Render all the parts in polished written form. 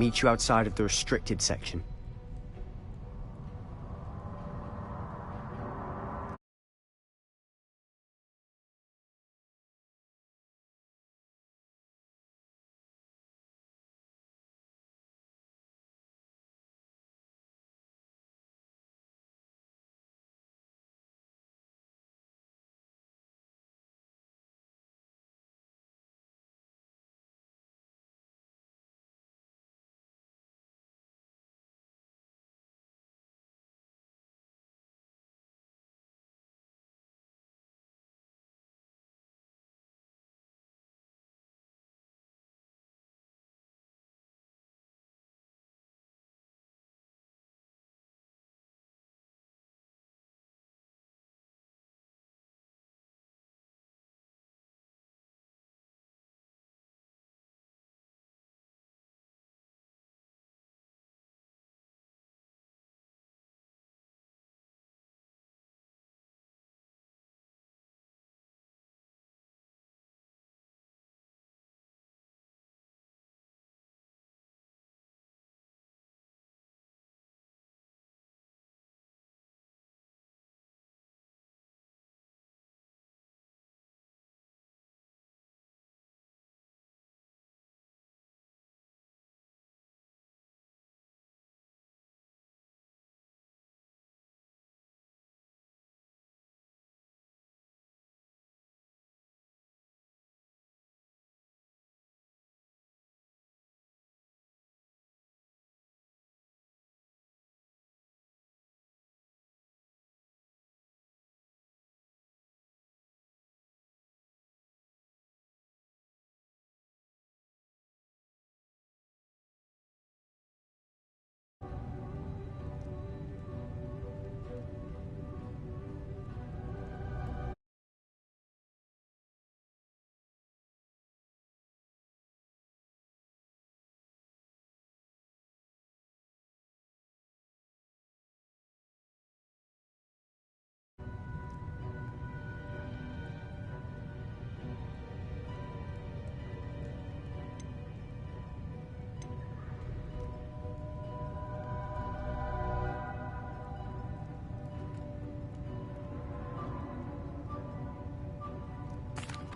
meet you outside of the restricted section.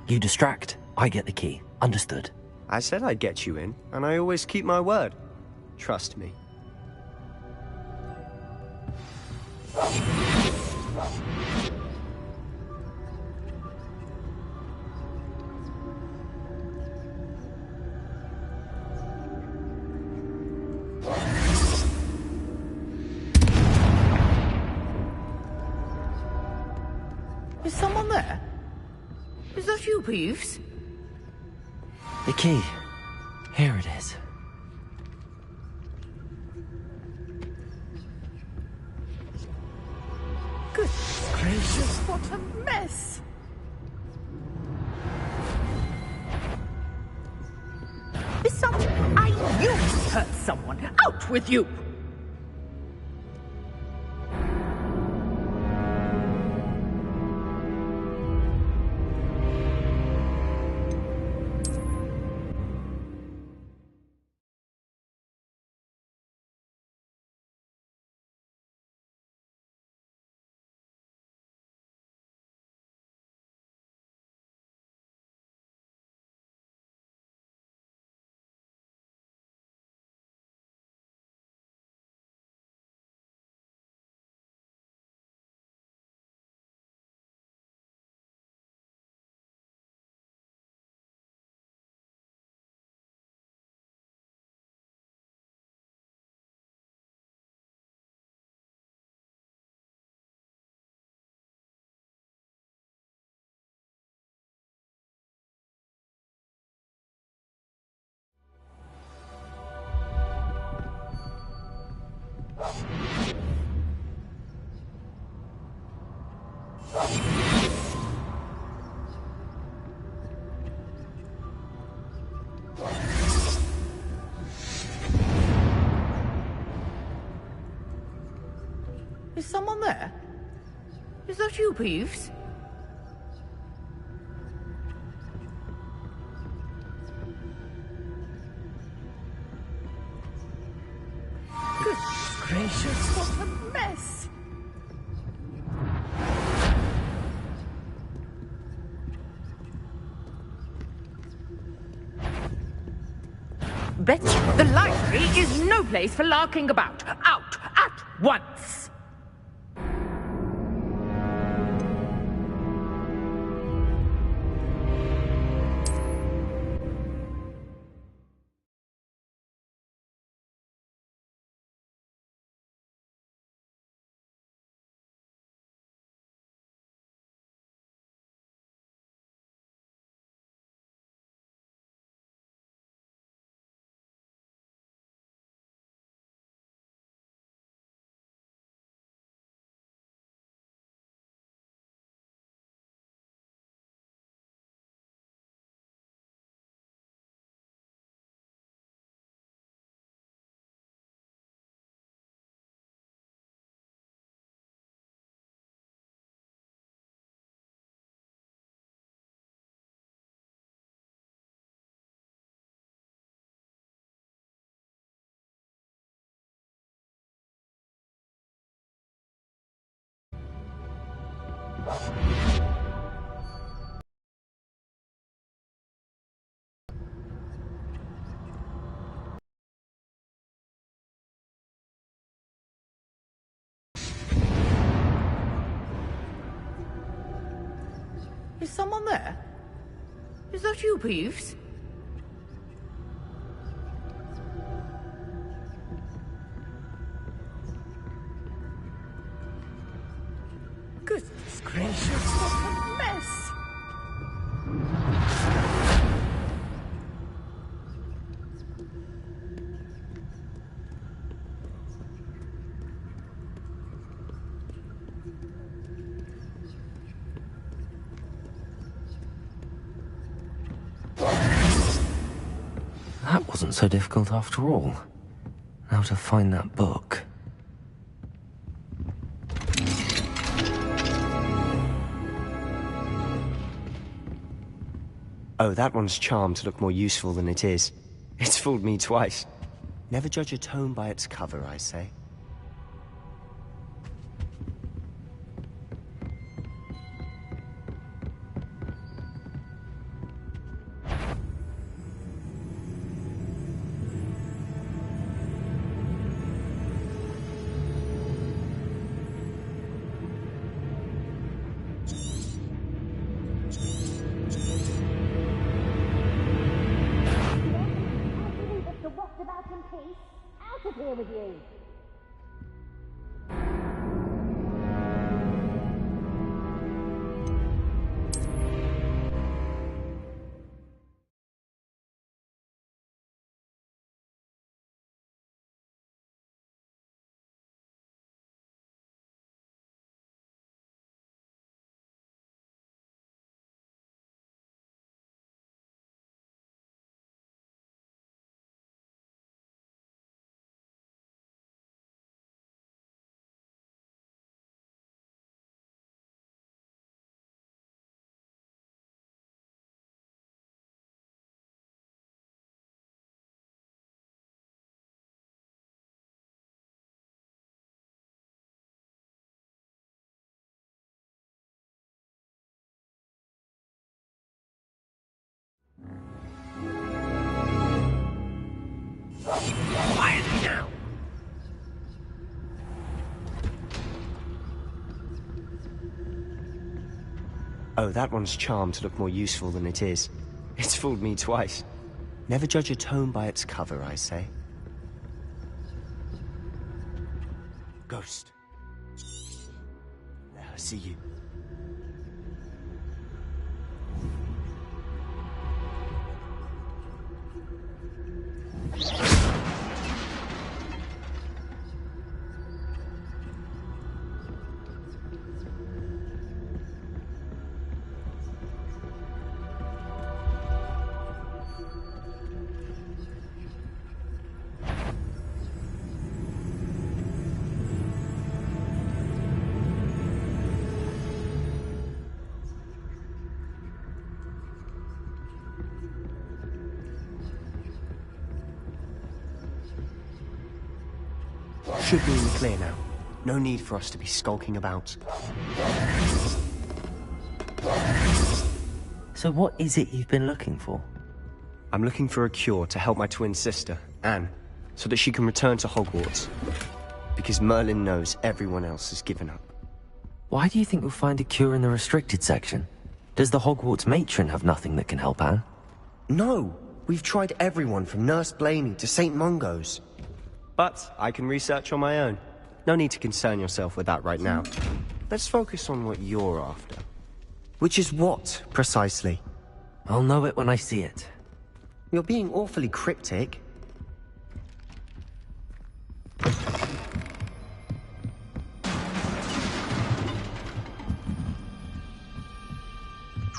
You distract, I get the key. Understood. I said I'd get you in, and I always keep my word. Trust me. Is someone there? Is that you, Peeves? The key. Here it is. Goodness gracious, what a mess! Is someone... I knew you hurt someone! Out with you! Is someone there? Is that you, Peeves? Goodness gracious, what a mess! Betty, the library is no place for larking about. Out at once! Is someone there? Is that you, Peeves? Goodness gracious, what a mess! That wasn't so difficult after all. Now to find that book. Oh, that one's charmed to look more useful than it is. It's fooled me twice. Never judge a tome by its cover, I say. Quietly now. Oh, that one's charmed to look more useful than it is. It's fooled me twice. Never judge a tome by its cover, I say. Ghost. There, I see you. Should be in the clear now. No need for us to be skulking about. So what is it you've been looking for? I'm looking for a cure to help my twin sister, Anne, so that she can return to Hogwarts. Because Merlin knows everyone else has given up. Why do you think you'll find a cure in the restricted section? Does the Hogwarts matron have nothing that can help Anne? No! We've tried everyone from Nurse Blaney to St. Mungo's. But I can research on my own. No need to concern yourself with that right now. Let's focus on what you're after. Which is what, precisely? I'll know it when I see it. You're being awfully cryptic.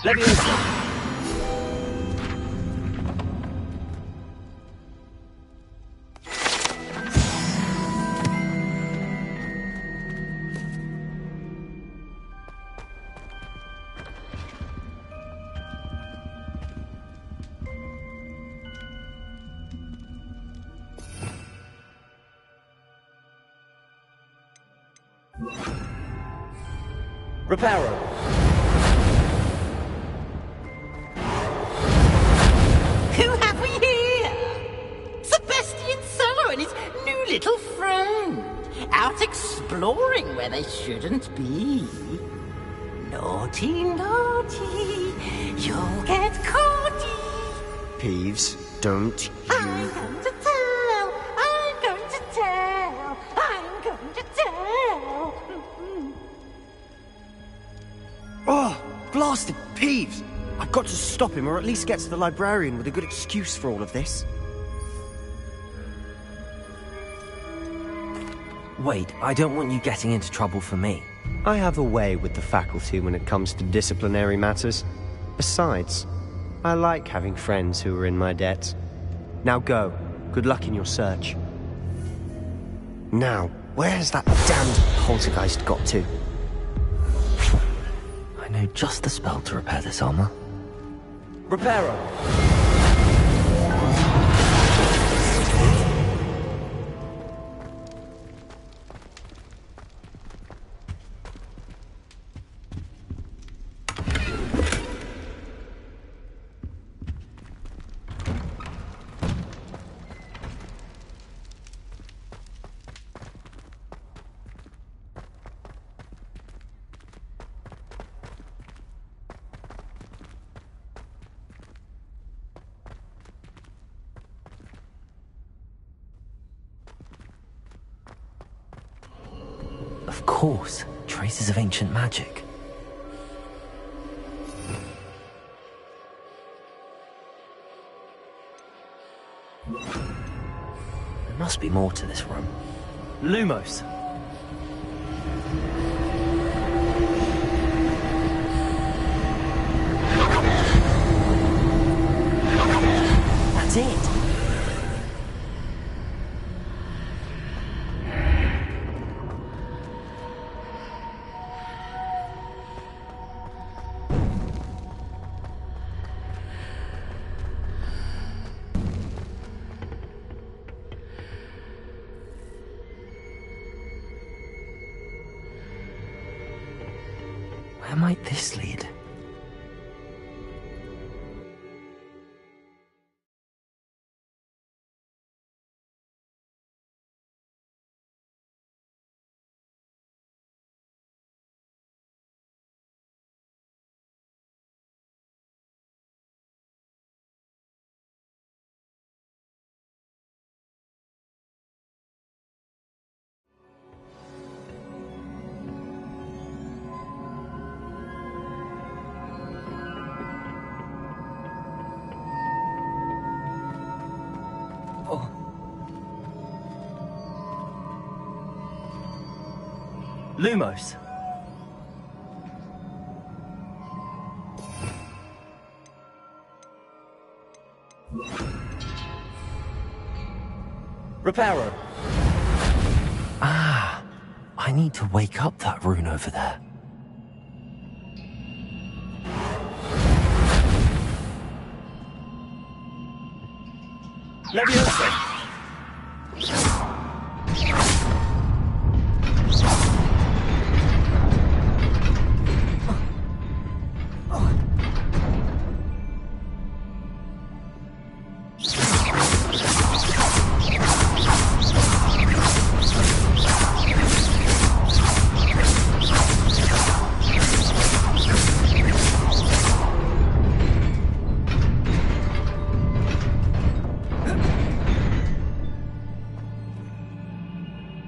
Leviosa! Reparo! Who have we here? Sebastian Sallow and his new little friend. Out exploring where they shouldn't be. Naughty, naughty. You'll get caughty. Peeves, don't I'm you... going to tell. I'm going to tell. I'm going to tell. Oh, blasted Peeves! I've got to stop him, or at least get to the librarian with a good excuse for all of this. Wait, I don't want you getting into trouble for me. I have a way with the faculty when it comes to disciplinary matters. Besides, I like having friends who are in my debt. Now go. Good luck in your search. Now, where's that damned poltergeist got to? I know just the spell to repair this armor. Reparo! Of course, traces of ancient magic. There must be more to this room. Lumos! That's it! Where might this lead? Oh. Lumos. Reparo. Ah, I need to wake up that rune over there. Leviosa!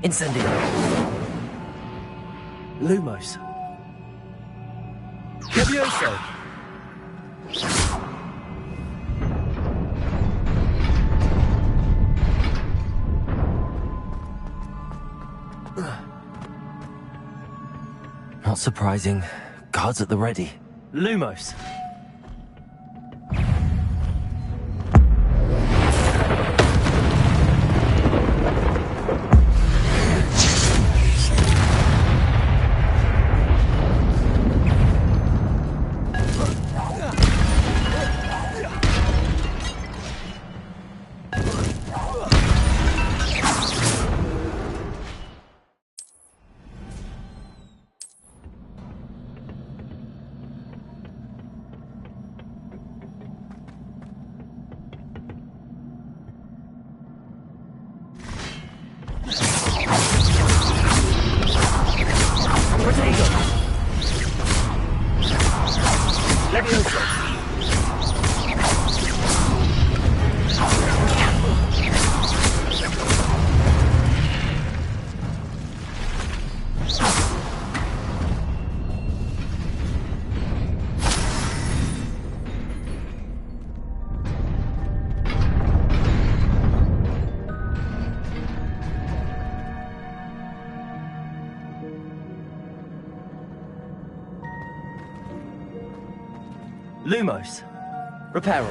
Incendio. Lumos. Levioso. Not surprising. Guards at the ready. Lumos. Lumos. Reparo.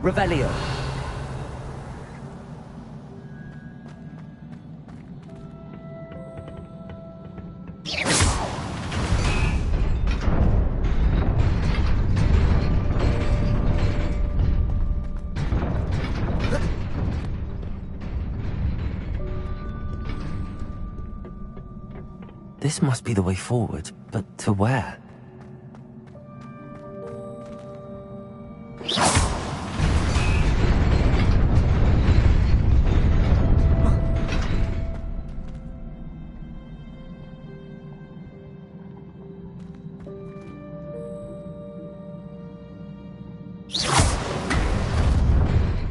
Revelio. This must be the way forward, but to where?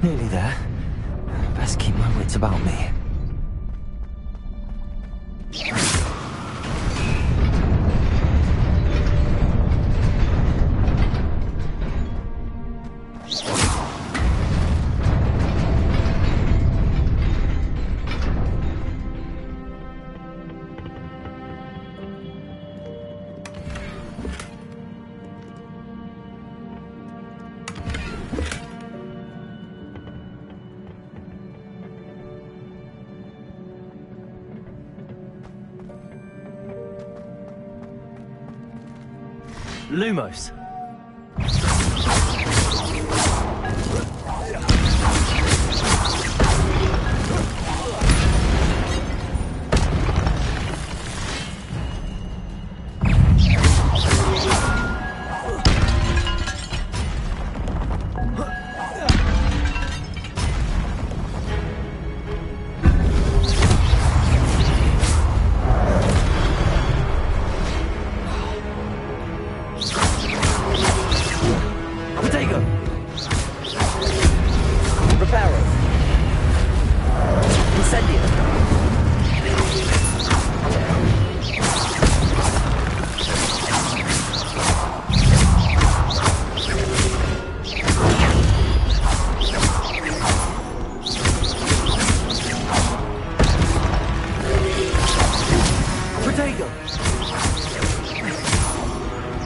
Nearly there. Best keep my wits about me. Lumos.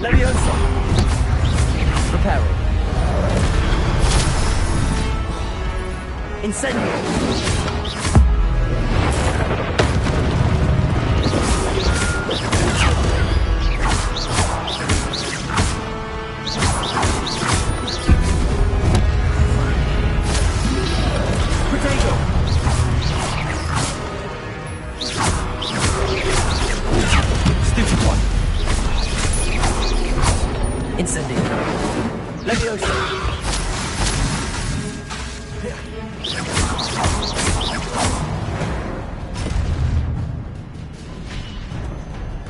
Leviosa. Reparo. Incendio. Protego. Stupid one. Incendio. Leviosa.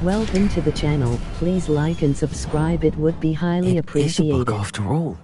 Welcome to the channel. Please like and subscribe. It would be highly It is a appreciated. book after all.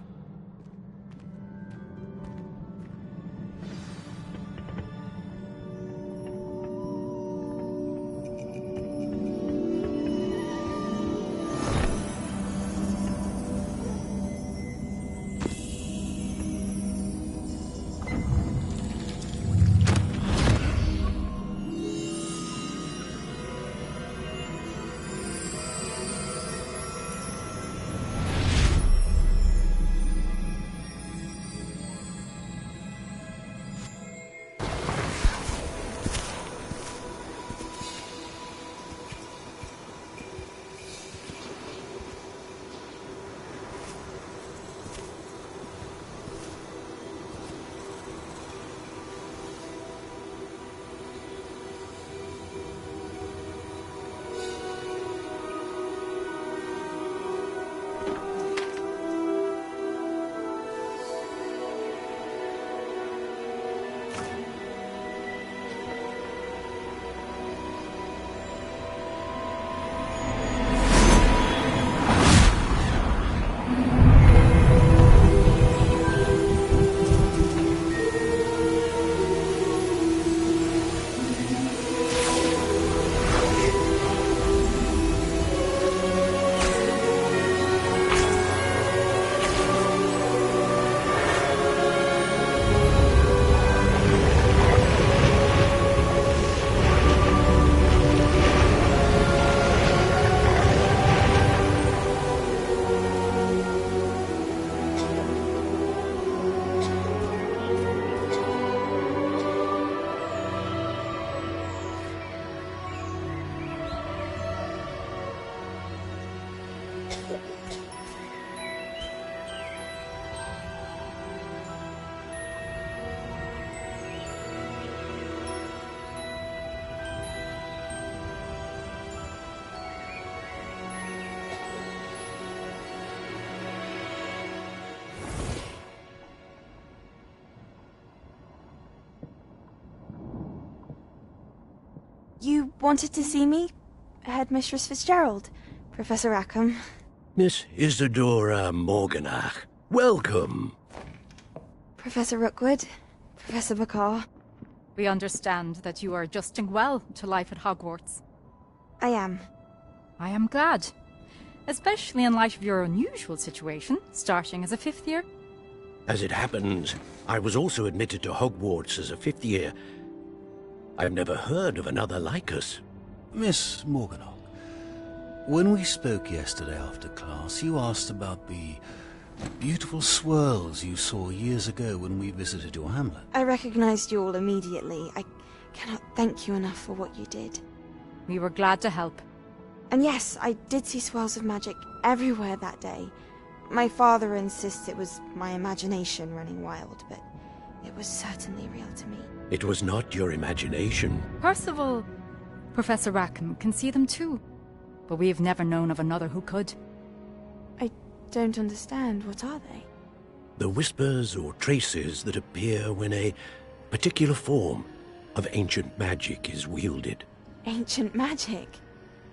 You wanted to see me? Headmistress Fitzgerald? Professor Rackham? Miss Isadora Morganach, welcome. Professor Rookwood? Professor Bakar? We understand that you are adjusting well to life at Hogwarts. I am. I am glad. Especially in light of your unusual situation, starting as a fifth year. As it happens, I was also admitted to Hogwarts as a fifth year. I've never heard of another like us. Miss Morganach, when we spoke yesterday after class, you asked about the beautiful swirls you saw years ago when we visited your hamlet. I recognized you all immediately. I cannot thank you enough for what you did. We were glad to help. And yes, I did see swirls of magic everywhere that day. My father insists it was my imagination running wild, but it was certainly real to me. It was not your imagination. Percival, Professor Rackham can see them too. But we have never known of another who could. I don't understand. What are they? The whispers or traces that appear when a particular form of ancient magic is wielded. Ancient magic?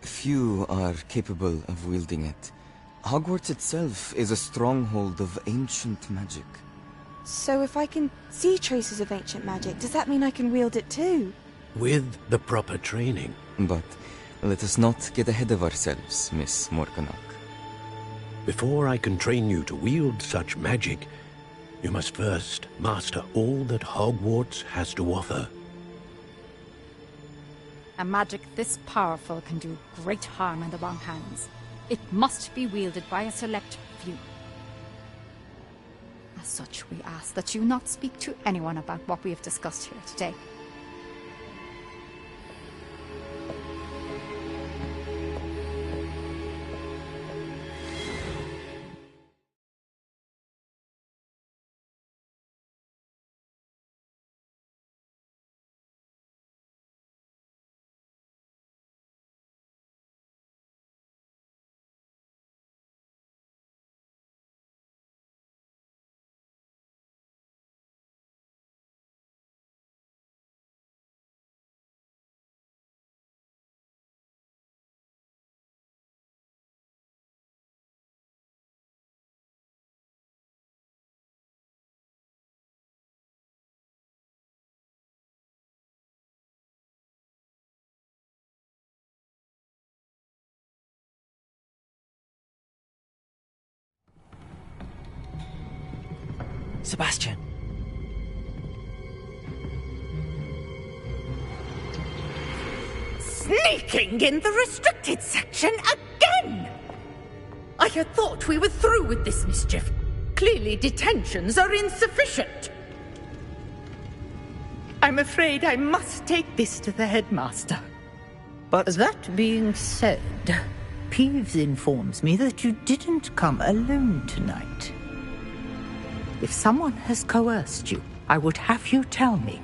Few are capable of wielding it. Hogwarts itself is a stronghold of ancient magic. So if I can see traces of ancient magic, does that mean I can wield it too? With the proper training. But let us not get ahead of ourselves, Miss Morganach. Before I can train you to wield such magic, you must first master all that Hogwarts has to offer. A magic this powerful can do great harm in the wrong hands. It must be wielded by a select few. As such, we ask that you not speak to anyone about what we have discussed here today. Sebastian. Sneaking in the restricted section again! I had thought we were through with this mischief. Clearly detentions are insufficient. I'm afraid I must take this to the headmaster. But That being said, Peeves informs me that you didn't come alone tonight. If someone has coerced you, I would have you tell me.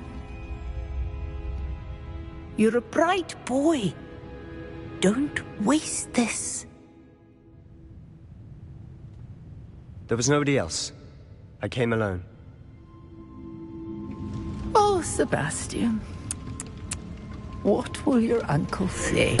You're a bright boy. Don't waste this. there was nobody else. I came alone. Oh, Sebastian. What will your uncle say?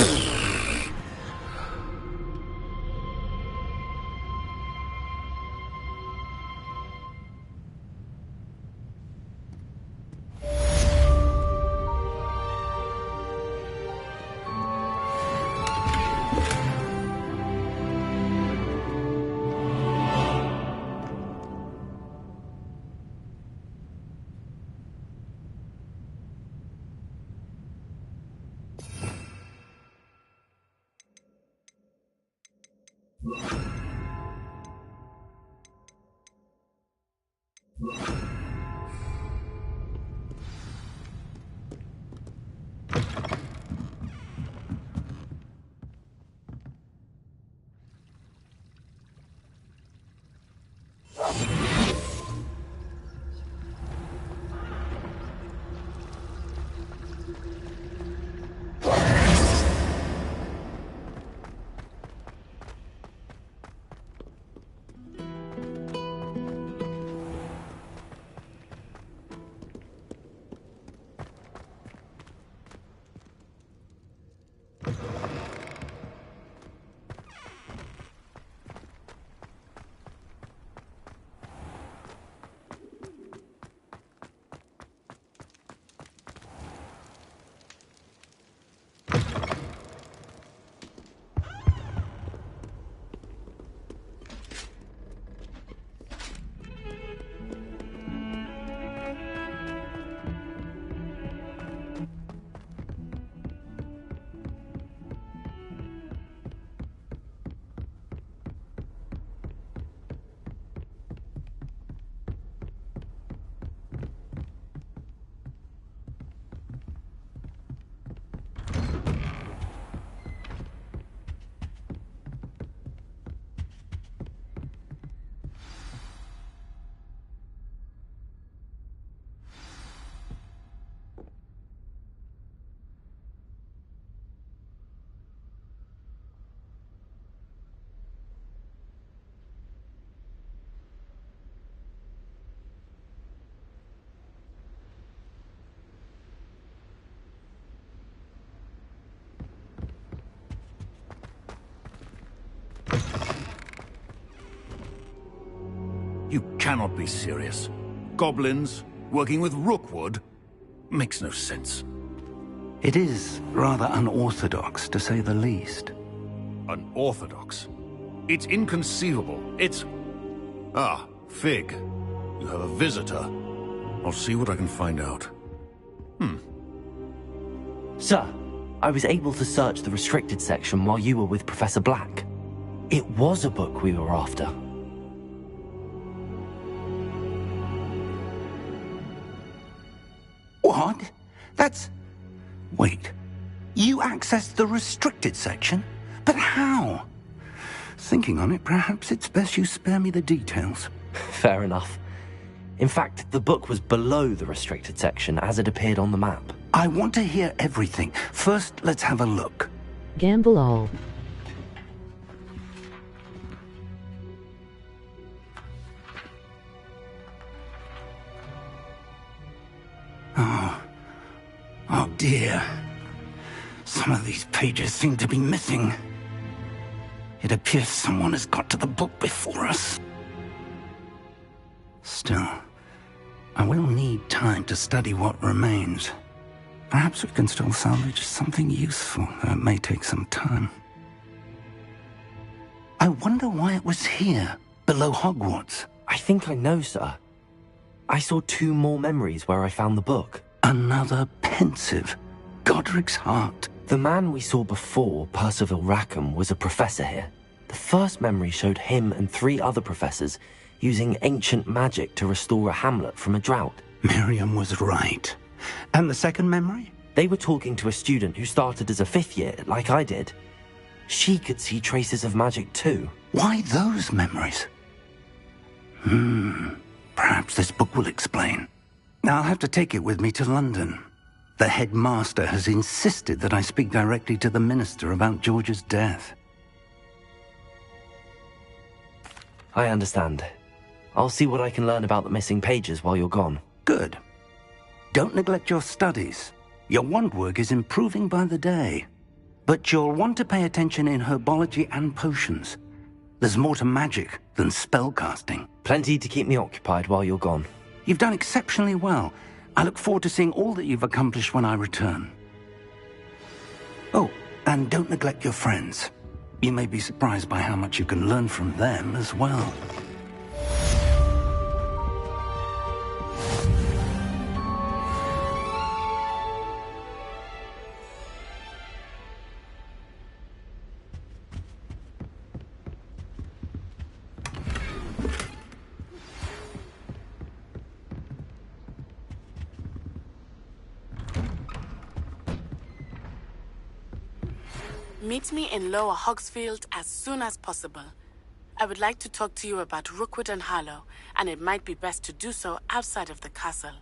You cannot be serious. Goblins working with Rookwood makes no sense. It is rather unorthodox, to say the least. Unorthodox? It's inconceivable. It's... Ah, Fig. You have a visitor. I'll see what I can find out. Sir, I was able to search the restricted section while you were with Professor Black. It was a book we were after. What? That's... Wait. You accessed the restricted section? But how? Thinking on it, perhaps it's best you spare me the details. Fair enough. In fact, the book was below the restricted section as it appeared on the map. I want to hear everything. First, let's have a look. Gamble all. Oh dear. Some of these pages seem to be missing. It appears someone has got to the book before us. Still, I will need time to study what remains. Perhaps we can still salvage something useful, though it may take some time. I wonder why it was here, below Hogwarts. I think I know, sir. I saw 2 more memories where I found the book. Another pensive. Godric's heart. The man we saw before, Percival Rackham, was a professor here. The first memory showed him and 3 other professors using ancient magic to restore a hamlet from a drought. Miriam was right. And the second memory? They were talking to a student who started as a 5th year, like I did. She could see traces of magic too. Why those memories? Perhaps this book will explain. I'll have to take it with me to London. The headmaster has insisted that I speak directly to the minister about George's death. I understand. I'll see what I can learn about the missing pages while you're gone. Good. Don't neglect your studies. Your wand work is improving by the day. But you'll want to pay attention in herbology and potions. There's more to magic than spellcasting. Plenty to keep me occupied while you're gone. You've done exceptionally well. I look forward to seeing all that you've accomplished when I return. Oh, and don't neglect your friends. You may be surprised by how much you can learn from them as well. Meet me in Lower Hogsfield as soon as possible. I would like to talk to you about Rookwood and Harlow, and it might be best to do so outside of the castle.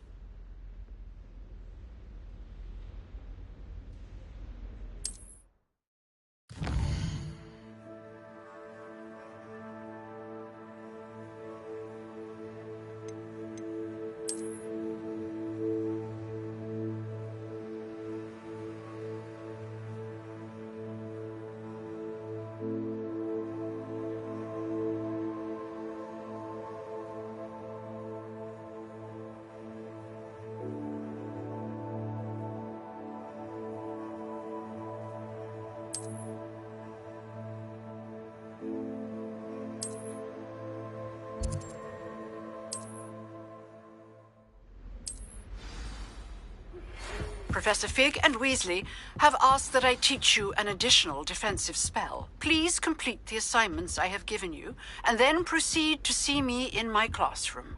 Professor Fig and Weasley have asked that I teach you an additional defensive spell. Please complete the assignments I have given you, and then proceed to see me in my classroom.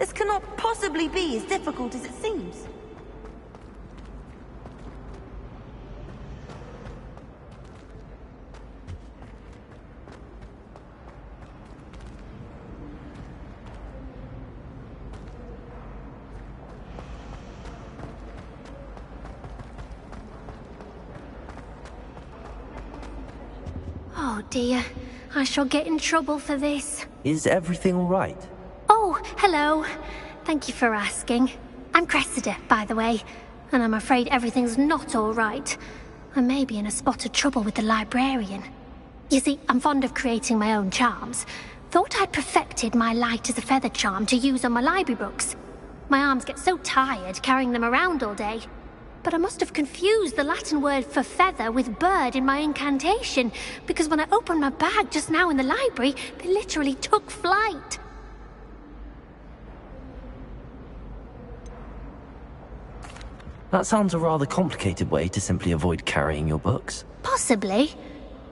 This cannot possibly be as difficult as it seems. Oh dear, I shall get in trouble for this. Is everything all right? Oh, hello. Thank you for asking. I'm Cressida, by the way, and I'm afraid everything's not all right. I may be in a spot of trouble with the librarian. You see, I'm fond of creating my own charms. Thought I'd perfected my light as a feather charm to use on my library books. My arms get so tired carrying them around all day. But I must have confused the Latin word for feather with bird in my incantation, because when I opened my bag just now in the library, they literally took flight. That sounds a rather complicated way to simply avoid carrying your books. Possibly.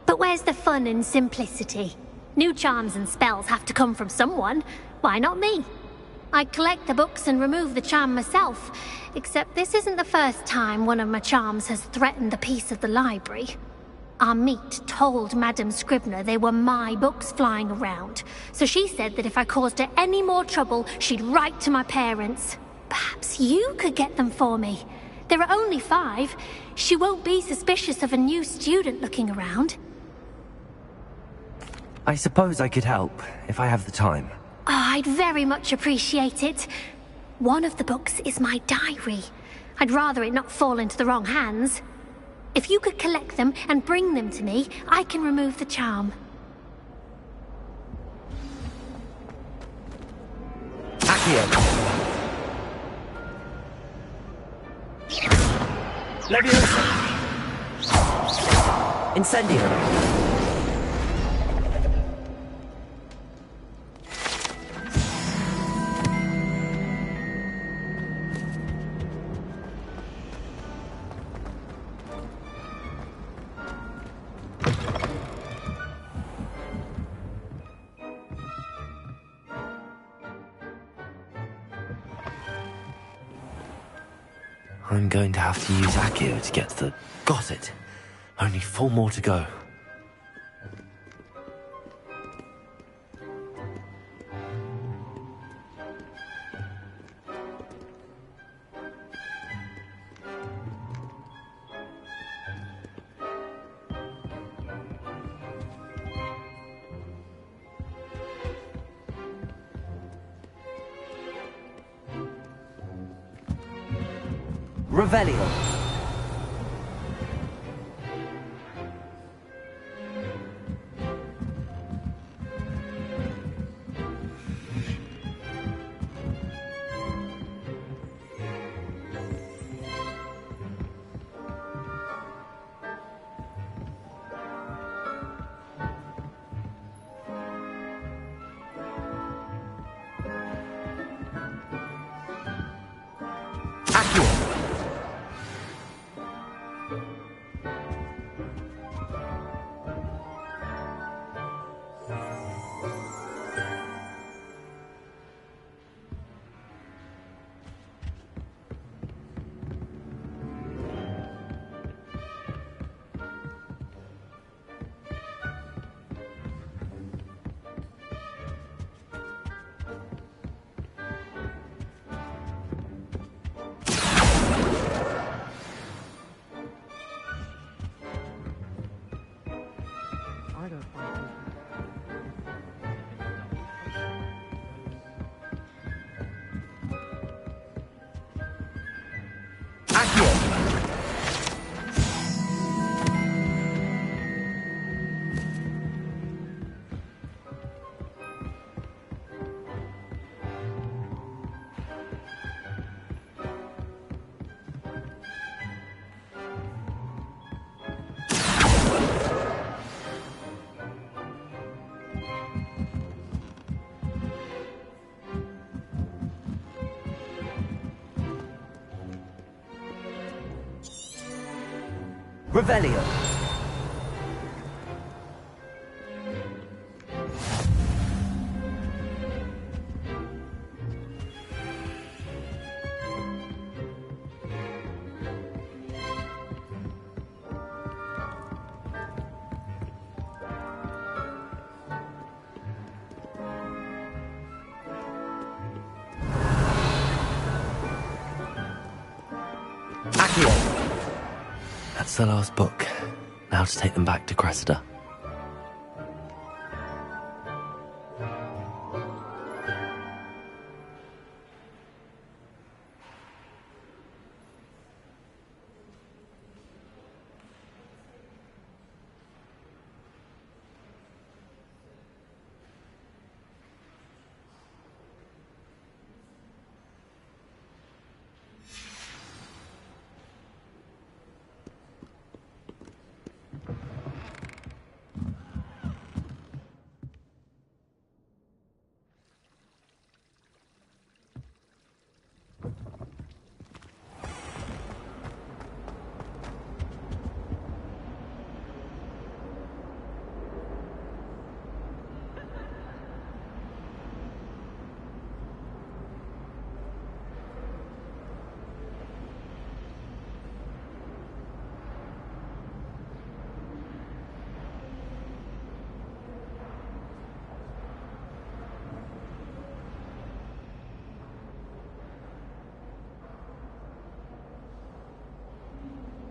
But where's the fun in simplicity? New charms and spells have to come from someone. Why not me? I collect the books and remove the charm myself, except this isn't the first time one of my charms has threatened the peace of the library. Our meet told Madame Scribner they were my books flying around, so she said that if I caused her any more trouble, she'd write to my parents. Perhaps you could get them for me. There are only 5. She won't be suspicious of a new student looking around. I suppose I could help, if I have the time. Oh, I'd very much appreciate it. One of the books is my diary. I'd rather it not fall into the wrong hands. If you could collect them and bring them to me, I can remove the charm. Accio! Leviosa! Incendio! I'm going to have to use Accio to get to the... Got it! Only 4 more to go. Revelio. Revelio. Accio! That's the last book. Now to take them back to Cressida.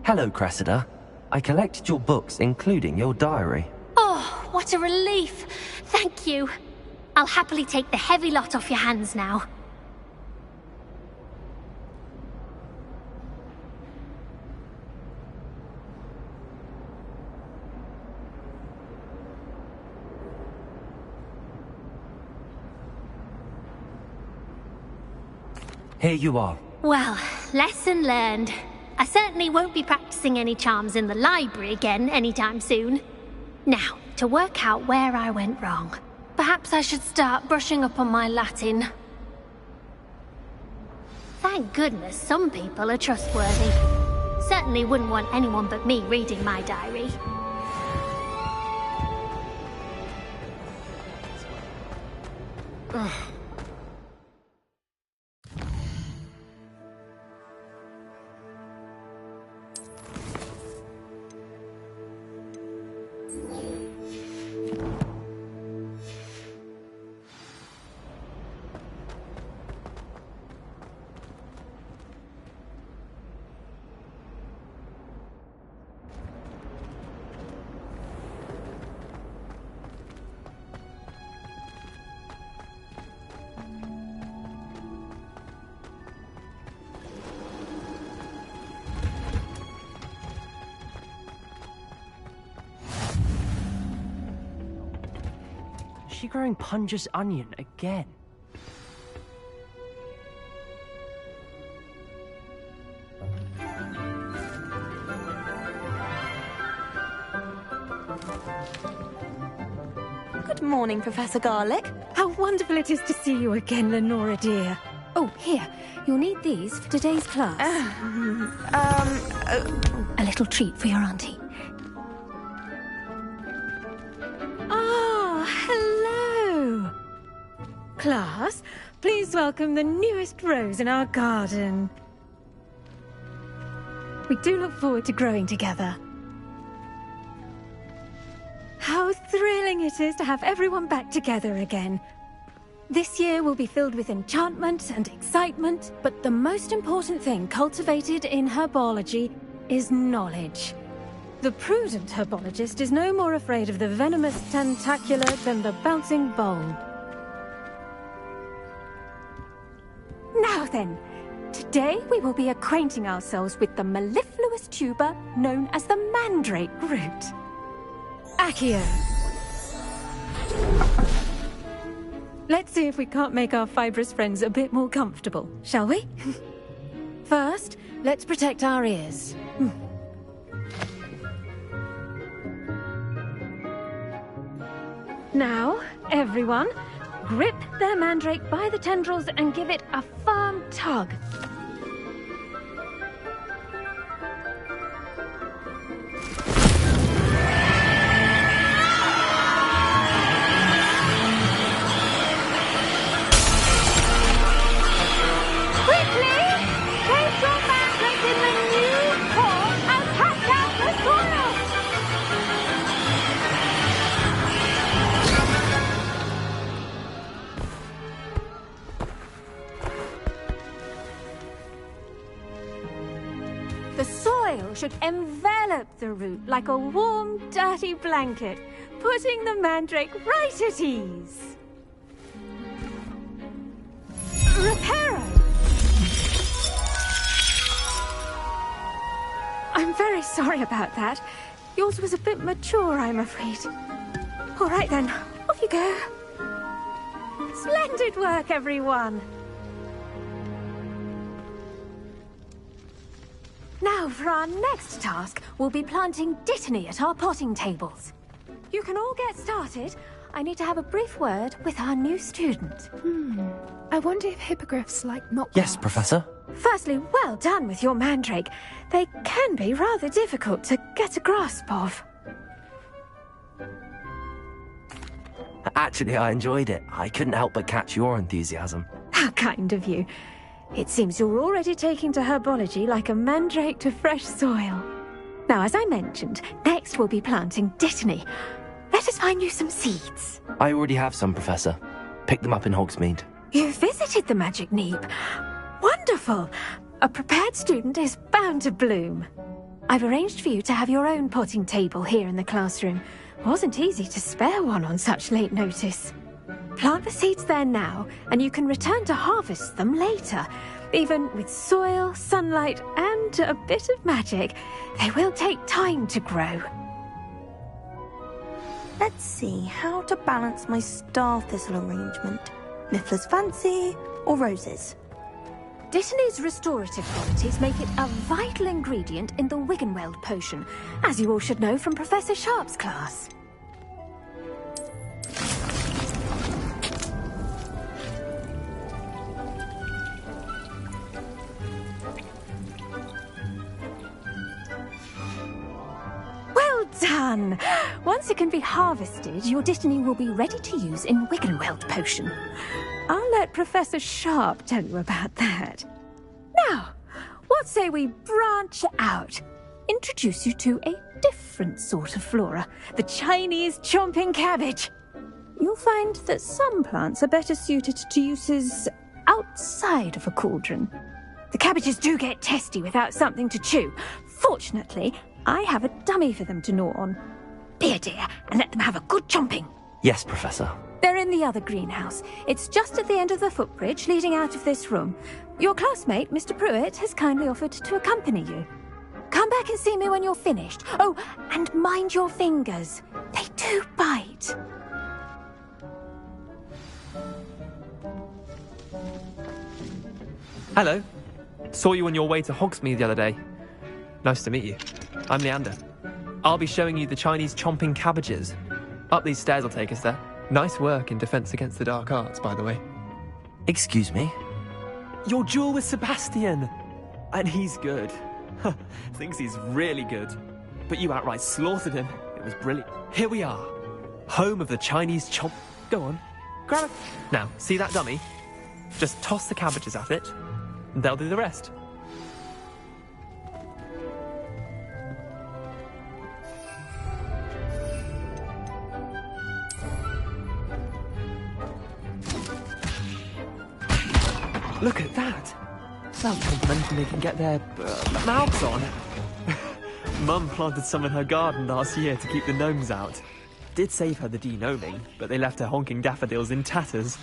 Hello, Cressida. I collected your books, including your diary. Oh, what a relief. Thank you. I'll happily take the heavy lot off your hands now. Here you are. Well, lesson learned. I certainly won't be practicing any charms in the library again anytime soon. Now, to work out where I went wrong. Perhaps I should start brushing up on my Latin. Thank goodness some people are trustworthy. Certainly wouldn't want anyone but me reading my diary. Ugh. Is she growing Punja's onion again? Good morning, Professor Garlick. How wonderful it is to see you again, Lenora dear. Oh, here. You'll need these for today's class. A little treat for your auntie. Ah, hello. Class, please welcome the newest rose in our garden. We do look forward to growing together. How thrilling it is to have everyone back together again. This year will be filled with enchantment and excitement, but the most important thing cultivated in herbology is knowledge. The prudent herbologist is no more afraid of the venomous tentacula than the bouncing bulb. Now then, today we will be acquainting ourselves with the mellifluous tuber known as the mandrake root. Accio. Let's see if we can't make our fibrous friends a bit more comfortable, shall we? First, let's protect our ears. Now, everyone, grip their mandrake by the tendrils and give it a firm tug. soil should envelop the root like a warm, dirty blanket, putting the mandrake right at ease. Reparo! I'm very sorry about that. Yours was a bit mature, I'm afraid. All right then, off you go. Splendid work, everyone! Now, for our next task, we'll be planting Dittany at our potting tables. You can all get started. I need to have a brief word with our new student. I wonder if hippogriffs like not. Yes, Professor. Firstly, well done with your mandrake. They can be rather difficult to get a grasp of. Actually, I enjoyed it. I couldn't help but catch your enthusiasm. How kind of you. It seems you're already taking to herbology like a mandrake to fresh soil. Now, as I mentioned, next we'll be planting Dittany. Let us find you some seeds. I already have some, Professor. Picked them up in Hogsmeade. You visited the Magic Neep. Wonderful! A prepared student is bound to bloom. I've arranged for you to have your own potting table here in the classroom. Wasn't easy to spare one on such late notice. Plant the seeds there now, and you can return to harvest them later. Even with soil, sunlight, and a bit of magic, they will take time to grow. Let's see how to balance my star thistle arrangement. Niffler's fancy or roses? Dittany's restorative qualities make it a vital ingredient in the Wiggenweld potion, as you all should know from Professor Sharp's class. Well done! Once it can be harvested, your Dittany will be ready to use in Wiggenweld potion. I'll let Professor Sharp tell you about that. Now, what say we branch out? Introduce you to a different sort of flora, the Chinese chomping cabbage. You'll find that some plants are better suited to uses outside of a cauldron. The cabbages do get testy without something to chew. Fortunately, I have a dummy for them to gnaw on. Be a dear and let them have a good chomping. Yes, Professor. They're in the other greenhouse. It's just at the end of the footbridge leading out of this room. Your classmate, Mr. Pruitt, has kindly offered to accompany you. Come back and see me when you're finished. Oh, and mind your fingers. They do bite. Hello. Saw you on your way to Hogsmeade the other day. Nice to meet you. I'm Leander. I'll be showing you the Chinese chomping cabbages. Up these stairs will take us there. Nice work in Defense Against the Dark Arts, by the way. Excuse me? Your duel with Sebastian! And he's good. Thinks he's really good. But you outright slaughtered him. It was brilliant. Here we are. Home of the Chinese chomp... Go on. Grab it. Now, see that dummy? Just toss the cabbages at it, and they'll do the rest. Look at that! That's complimenting they can get their mouths on. Mum planted some in her garden last year to keep the gnomes out. Did save her the de-gnoming, but they left her honking daffodils in tatters.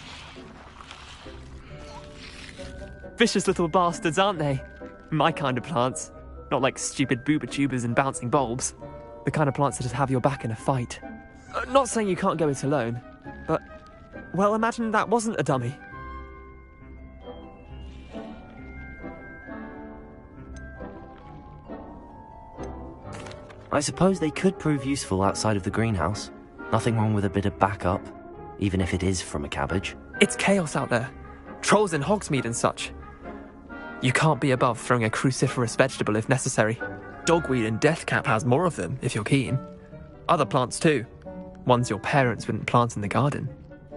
Vicious little bastards, aren't they? My kind of plants. Not like stupid booba tubers and bouncing bulbs. The kind of plants that just have your back in a fight. Not saying you can't go it alone, but... Well, imagine that wasn't a dummy. I suppose they could prove useful outside of the greenhouse. Nothing wrong with a bit of backup, even if it is from a cabbage. It's chaos out there. Trolls in Hogsmeade and such. You can't be above throwing a cruciferous vegetable if necessary. Dogweed and deathcap has more of them, if you're keen. Other plants too. Ones your parents wouldn't plant in the garden.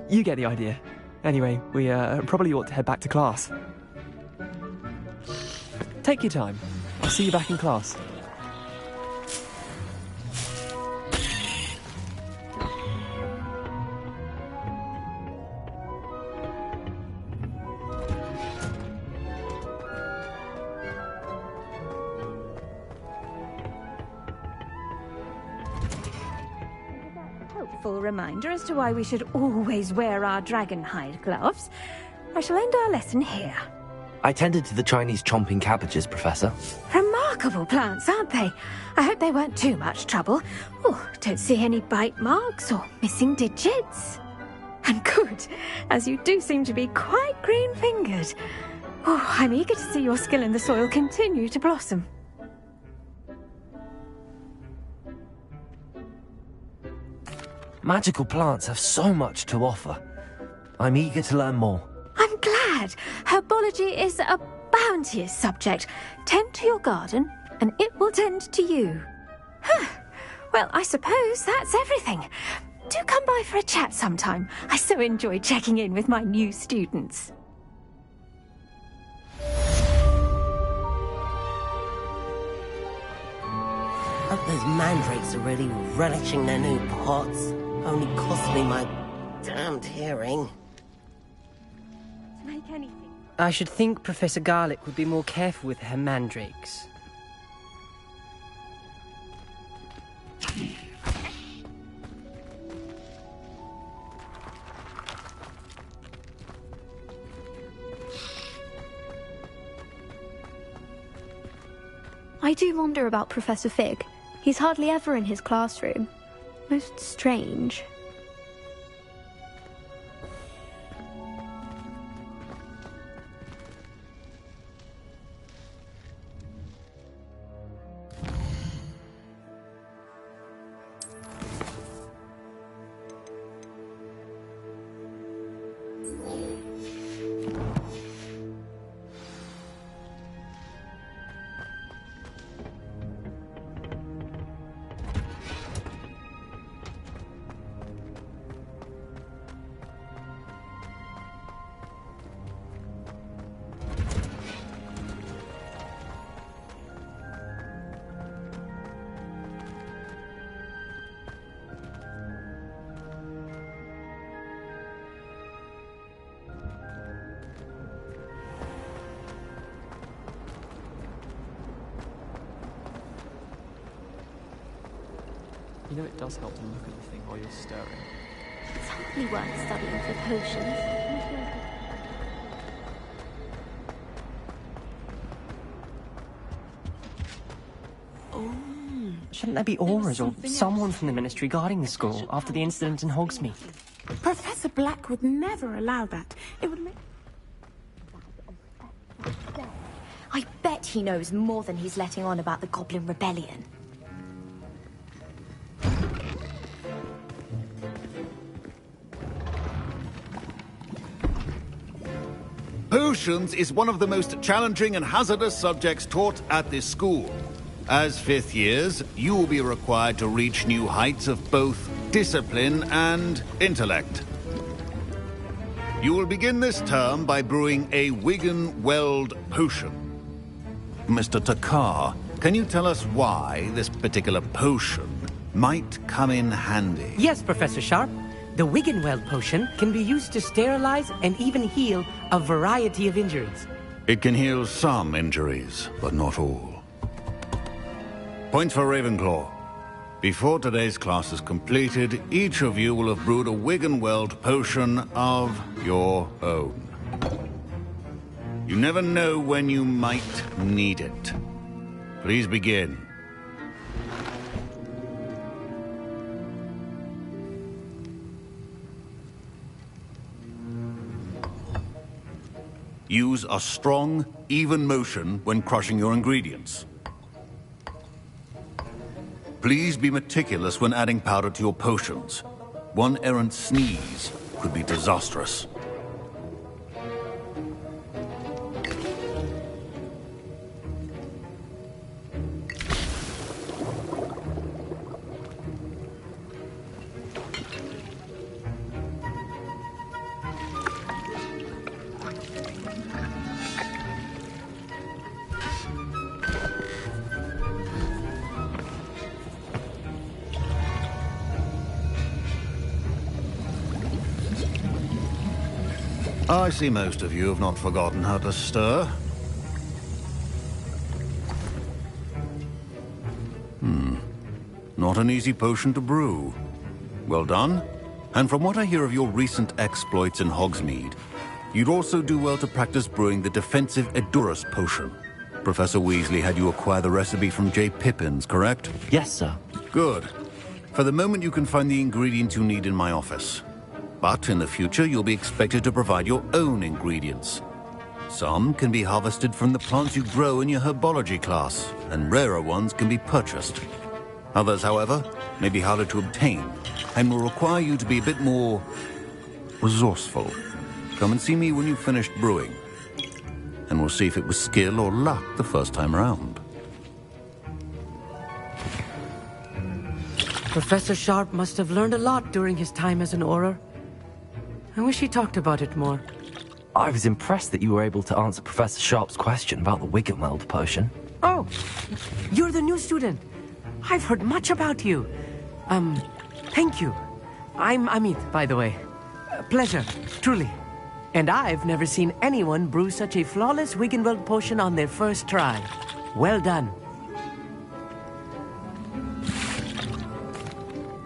You get the idea. Anyway, we probably ought to head back to class. Take your time. I'll see you back in class. delightful reminder as to why we should always wear our dragon hide gloves. I shall end our lesson here. I tended to the Chinese chomping cabbages, Professor. Remarkable plants, aren't they? I hope they weren't too much trouble. Oh, don't see any bite marks or missing digits. And good, as you do seem to be quite green-fingered. Oh, I'm eager to see your skill in the soil continue to blossom. Magical plants have so much to offer. I'm eager to learn more. I'm glad. Herbology is a bounteous subject. Tend to your garden, and it will tend to you. Well, I suppose that's everything. Do come by for a chat sometime. I so enjoy checking in with my new students. Hope those mandrakes are really relishing their new pots. Only cost me my damned hearing. Make anything. I should think Professor Garlick would be more careful with her mandrakes. I do wonder about Professor Fig. He's hardly ever in his classroom. Most strange. You know it does help to look at the thing while you're stirring. It's hardly worth studying for potions. Shouldn't there be auras or someone from the Ministry guarding the school after the incident in Hogsmeade? Professor Black would never allow that. It would make... I bet he knows more than he's letting on about the Goblin Rebellion. Potions is one of the most challenging and hazardous subjects taught at this school. As fifth years, you will be required to reach new heights of both discipline and intellect. You will begin this term by brewing a Wigan-Weld potion. Mr. Takar, can you tell us why this particular potion might come in handy? Yes, Professor Sharp. The Wigan-Weld potion can be used to sterilize and even heal a variety of injuries. It can heal some injuries, but not all. Points for Ravenclaw. Before today's class is completed, each of you will have brewed a Wigan-Weld potion of your own. You never know when you might need it. Please begin. Use a strong, even motion when crushing your ingredients. Please be meticulous when adding powder to your potions. One errant sneeze could be disastrous. I see most of you have not forgotten how to stir. Not an easy potion to brew. Well done. And from what I hear of your recent exploits in Hogsmeade, you'd also do well to practice brewing the defensive Edurus potion. Professor Weasley had you acquire the recipe from J. Pippin's, correct? Yes, sir. Good. For the moment, you can find the ingredients you need in my office. But in the future, you'll be expected to provide your own ingredients. Some can be harvested from the plants you grow in your herbology class, and rarer ones can be purchased. Others, however, may be harder to obtain, and will require you to be a bit more resourceful. Come and see me when you've finished brewing, and we'll see if it was skill or luck the first time around. Professor Sharp must have learned a lot during his time as an Auror. I wish he talked about it more. I was impressed that you were able to answer Professor Sharp's question about the Wiggenweld potion. Oh, you're the new student. I've heard much about you. Thank you. I'm Amit, by the way. Pleasure, truly. And I've never seen anyone brew such a flawless Wiggenweld potion on their first try. Well done.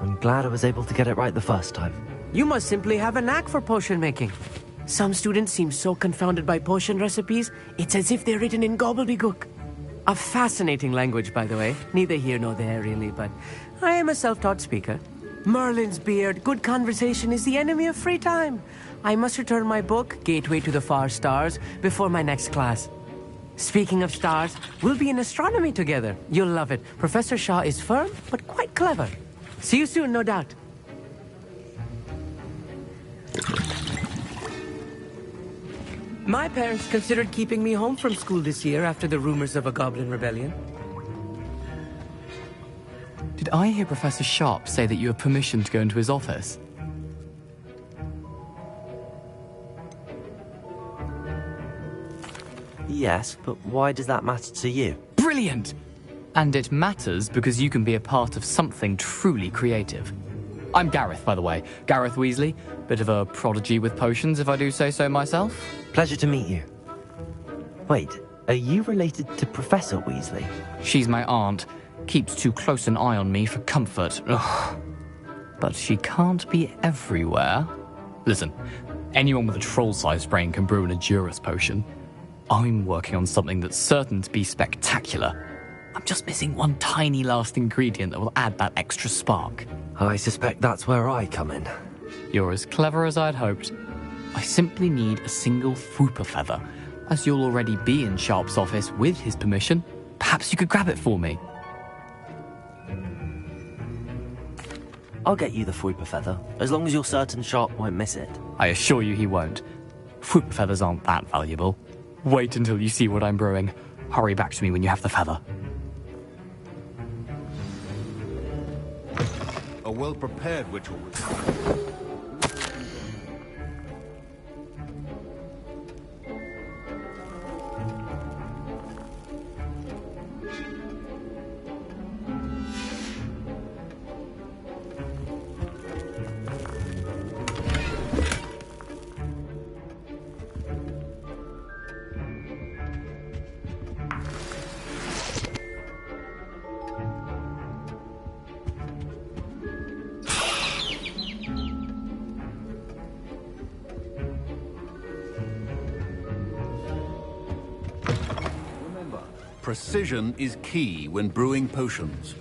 I'm glad I was able to get it right the first time. You must simply have a knack for potion making. Some students seem so confounded by potion recipes, it's as if they're written in gobbledygook. A fascinating language, by the way. Neither here nor there, really, but I am a self-taught speaker. Merlin's beard, good conversation is the enemy of free time. I must return my book, Gateway to the Far Stars, before my next class. Speaking of stars, we'll be in astronomy together. You'll love it. Professor Shaw is firm, but quite clever. See you soon, no doubt. My parents considered keeping me home from school this year after the rumors of a goblin rebellion. Did I hear Professor Sharp say that you have permission to go into his office? Yes, but why does that matter to you? Brilliant! And it matters because you can be a part of something truly creative. I'm Gareth, by the way. Gareth Weasley. Bit of a prodigy with potions, if I do say so myself. Pleasure to meet you. Wait, are you related to Professor Weasley? She's my aunt. Keeps too close an eye on me for comfort. Ugh. But she can't be everywhere. Listen, anyone with a troll-sized brain can brew an Edurus potion. I'm working on something that's certain to be spectacular. I'm just missing one tiny last ingredient that will add that extra spark. I suspect that's where I come in. You're as clever as I'd hoped. I simply need a single Fwooper feather. As you'll already be in Sharp's office with his permission, perhaps you could grab it for me. I'll get you the Fwooper feather, as long as you're certain Sharp won't miss it. I assure you he won't. Fwooper feathers aren't that valuable. Wait until you see what I'm brewing. Hurry back to me when you have the feather. A well-prepared ritual. Precision is key when brewing potions.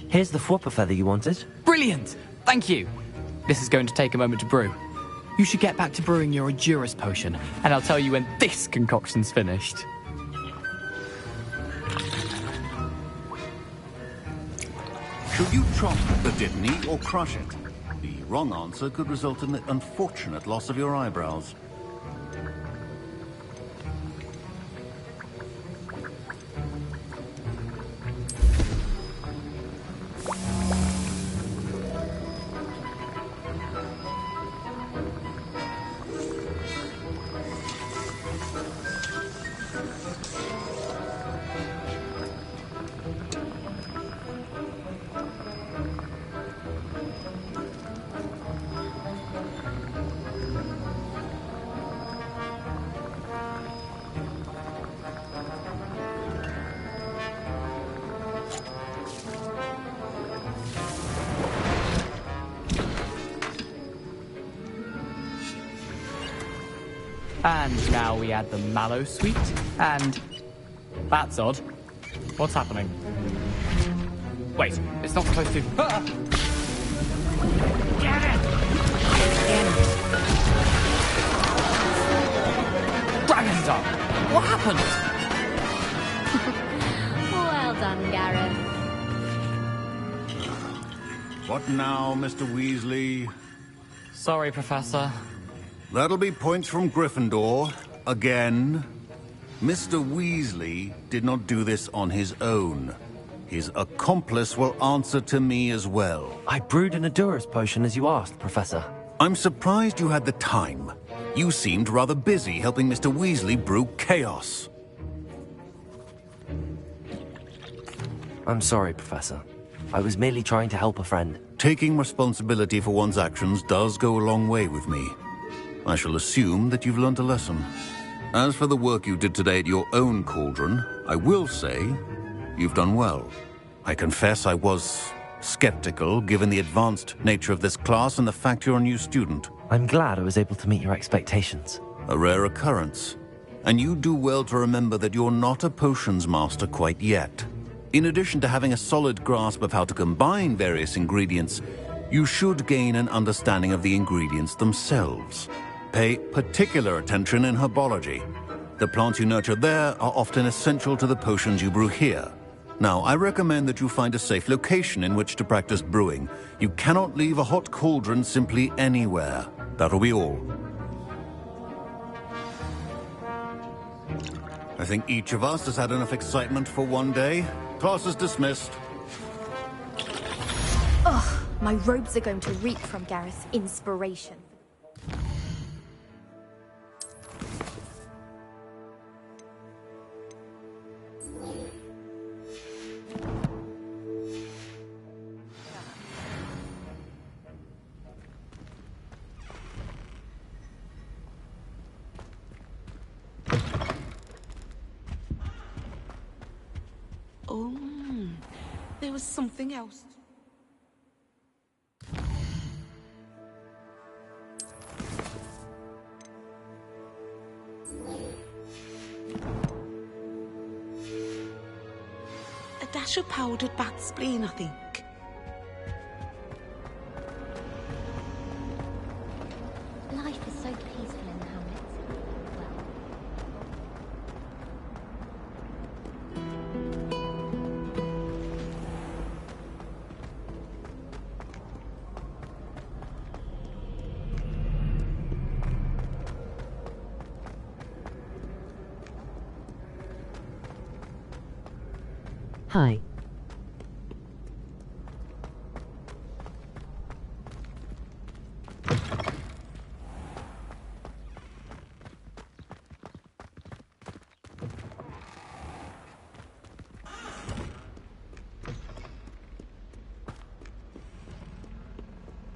Here's the Fwooper feather you wanted. Brilliant! Thank you! This is going to take a moment to brew. You should get back to brewing your Edurus potion, and I'll tell you when this concoction's finished. Should you chop the Dittany or crush it? The wrong answer could result in the unfortunate loss of your eyebrows. And now we add the mallow sweet, and... That's odd. What's happening? Wait, it's not supposed to... Ah! Get it! Dragon's Dog! What happened? Well done, Gareth. What now, Mr. Weasley? Sorry, Professor. That'll be points from Gryffindor. Again. Mr. Weasley did not do this on his own. His accomplice will answer to me as well. I brewed an Edurus potion as you asked, Professor. I'm surprised you had the time. You seemed rather busy helping Mr. Weasley brew chaos. I'm sorry, Professor. I was merely trying to help a friend. Taking responsibility for one's actions does go a long way with me. I shall assume that you've learnt a lesson. As for the work you did today at your own cauldron, I will say you've done well. I confess I was skeptical, given the advanced nature of this class and the fact you're a new student. I'm glad I was able to meet your expectations. A rare occurrence. And you do well to remember that you're not a potions master quite yet. In addition to having a solid grasp of how to combine various ingredients, you should gain an understanding of the ingredients themselves. Pay particular attention in herbology. The plants you nurture there are often essential to the potions you brew here. Now, I recommend that you find a safe location in which to practice brewing. You cannot leave a hot cauldron simply anywhere. That'll be all. I think each of us has had enough excitement for one day. Class is dismissed. Ugh, my robes are going to reek from Gareth's inspiration. Oh, there was something else. A dash of powdered bat spleen, I think. Life is so peaceful in the hamlets. Hi.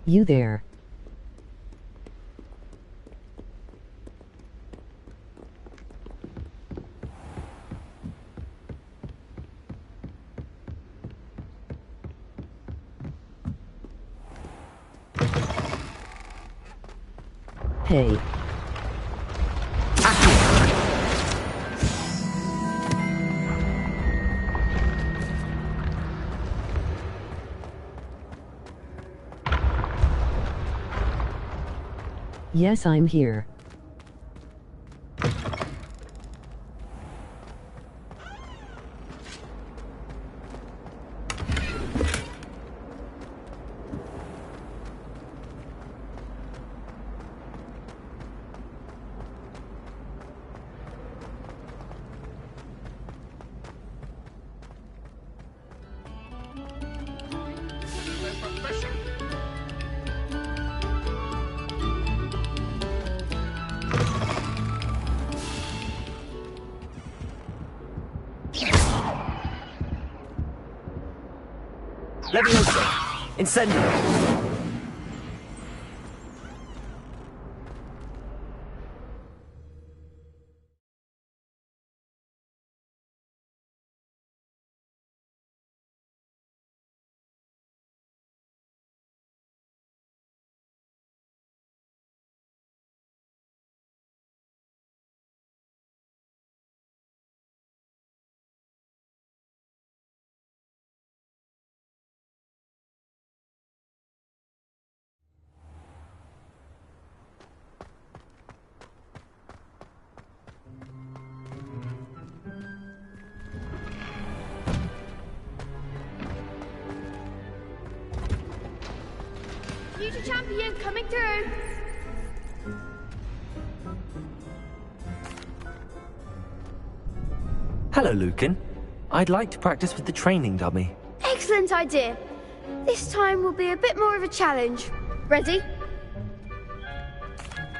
You there. Hey. Yes, I'm here. Leviosa! Incendio! champion coming through. Hello, Lucan. I'd like to practice with the training dummy. Excellent idea. This time will be a bit more of a challenge. Ready?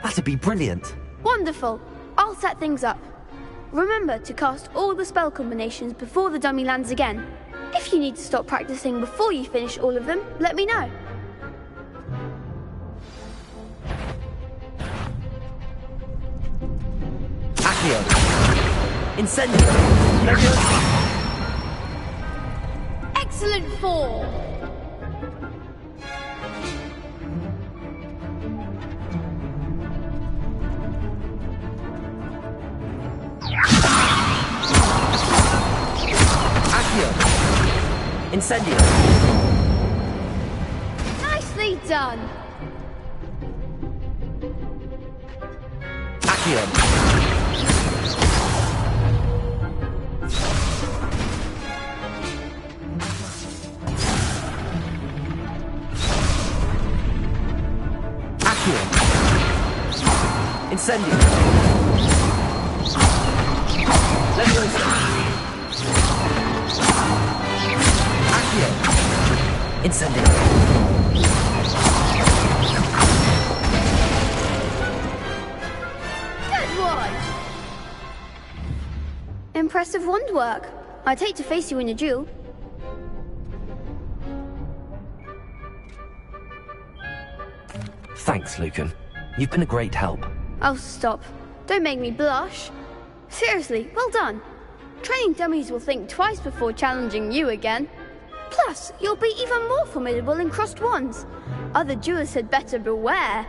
That'd be brilliant. Wonderful. I'll set things up. Remember to cast all the spell combinations before the dummy lands again. If you need to stop practicing before you finish all of them, let me know. Accio. Incendio. Excellent form. Accio. Incendio. Nicely done. Accio. Incendio. Leviosa. Accio. Incendio. Good one. Impressive wand work. I'd hate to face you in a duel. Thanks, Lucan. You've been a great help. Oh, stop. Don't make me blush. Seriously, well done. Training dummies will think twice before challenging you again. Plus, you'll be even more formidable in crossed wands. Other duelists had better beware.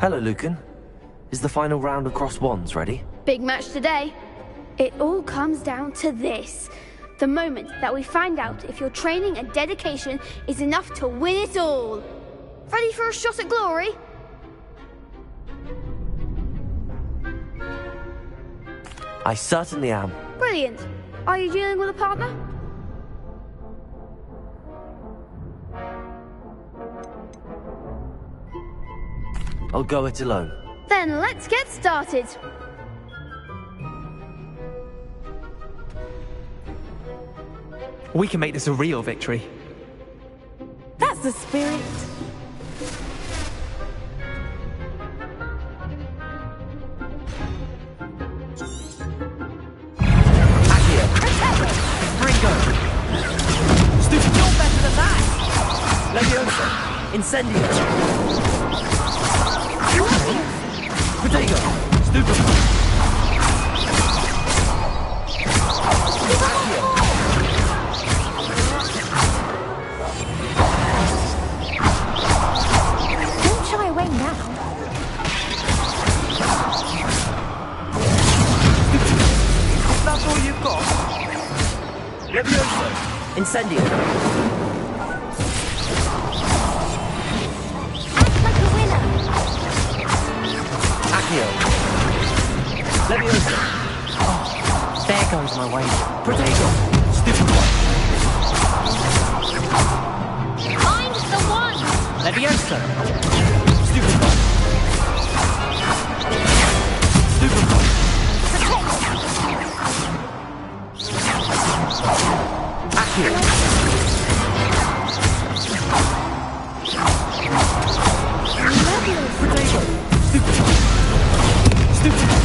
Hello, Lucan. Is the final round of cross wands ready? Big match today. It all comes down to this. The moment that we find out if your training and dedication is enough to win it all. Ready for a shot at glory? I certainly am. Brilliant. Are you dealing with a partner? I'll go it alone. Then let's get started. We can make this a real victory. That's the spirit. Accio. Ringo. Stupid. You're better than that. Leviosa. Incendio. Protego. Stupid. Accio. Don't shy away now. If that's all you've got. Leviosa. Incendio. Accio. Leviosa. Oh, there goes my way. Protego. Stupid one. Find the one! Leviosa. Stupid one. Stupid one. Accio. Protego. Stupid one. Stupid one.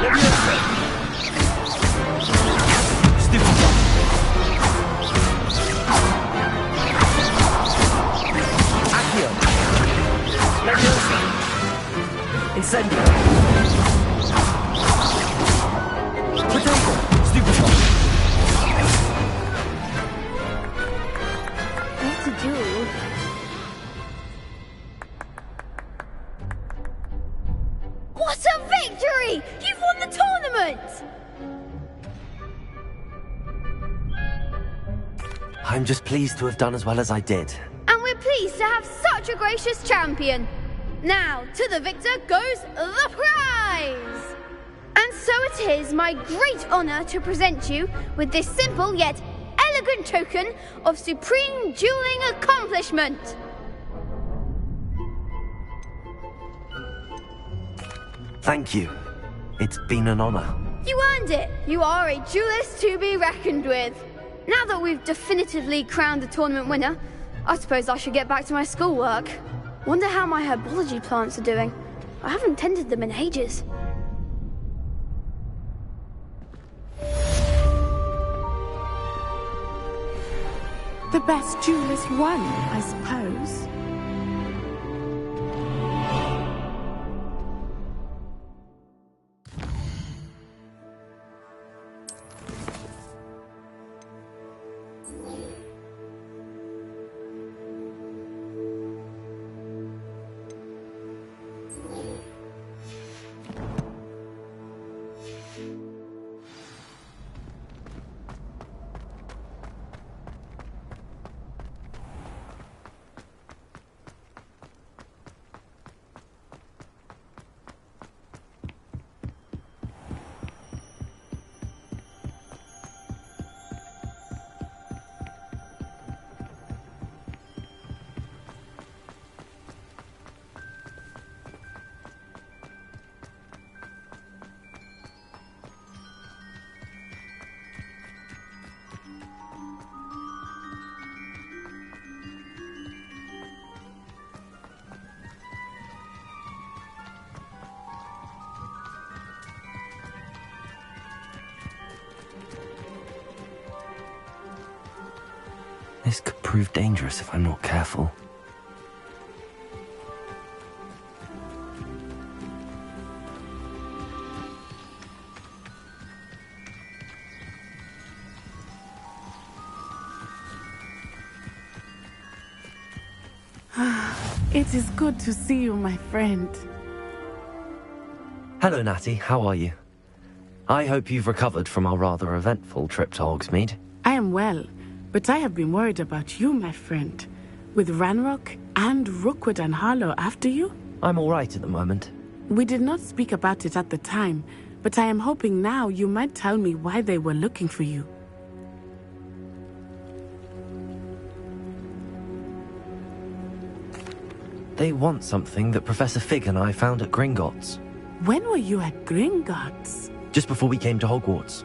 Leviosa. Stupid one. Incendio! Potato! Stupefy! What to do? What a victory! You've won the tournament! I'm just pleased to have done as well as I did. And we're pleased to have such a gracious champion. Now, to the victor goes the prize! And so it is my great honor to present you with this simple yet elegant token of supreme dueling accomplishment. Thank you. It's been an honor. You earned it. You are a duelist to be reckoned with. Now that we've definitively crowned the tournament winner, I suppose I should get back to my schoolwork. Wonder how my herbology plants are doing. I haven't tended them in ages. The best duelist won, I suppose. This could prove dangerous if I'm not careful. It is good to see you, my friend. Hello, Natty. How are you? I hope you've recovered from our rather eventful trip to Hogsmeade. I am well, but I have been worried about you, my friend. With Ranrock and Rookwood and Harlow after you? I'm all right at the moment. We did not speak about it at the time, but I am hoping now you might tell me why they were looking for you. They want something that Professor Fig and I found at Gringotts. When were you at Gringotts? Just before we came to Hogwarts.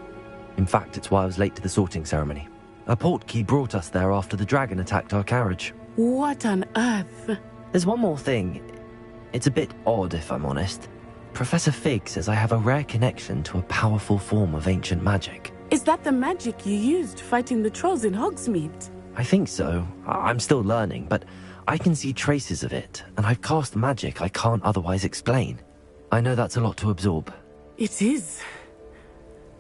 In fact, it's why I was late to the sorting ceremony. A portkey brought us there after the dragon attacked our carriage. What on earth? There's one more thing. It's a bit odd, if I'm honest. Professor Fig says I have a rare connection to a powerful form of ancient magic. Is that the magic you used fighting the trolls in Hogsmeade? I think so. I'm still learning, but I can see traces of it, and I've cast magic I can't otherwise explain. I know that's a lot to absorb. It is.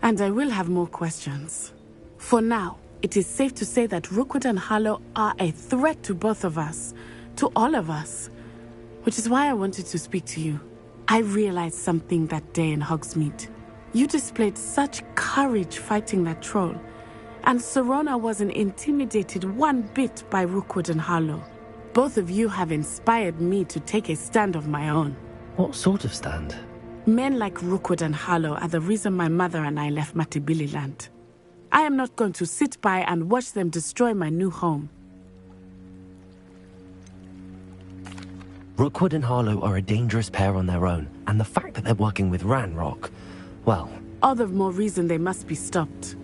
And I will have more questions. For now, it is safe to say that Rookwood and Harlow are a threat to both of us, to all of us. Which is why I wanted to speak to you. I realized something that day in Hogsmeade. You displayed such courage fighting that troll, and Serona wasn't intimidated one bit by Rookwood and Harlow. Both of you have inspired me to take a stand of my own. What sort of stand? Men like Rookwood and Harlow are the reason my mother and I left Matibili Land. I am not going to sit by and watch them destroy my new home. Rookwood and Harlow are a dangerous pair on their own, and the fact that they're working with Ranrock, well... All the more reason they must be stopped.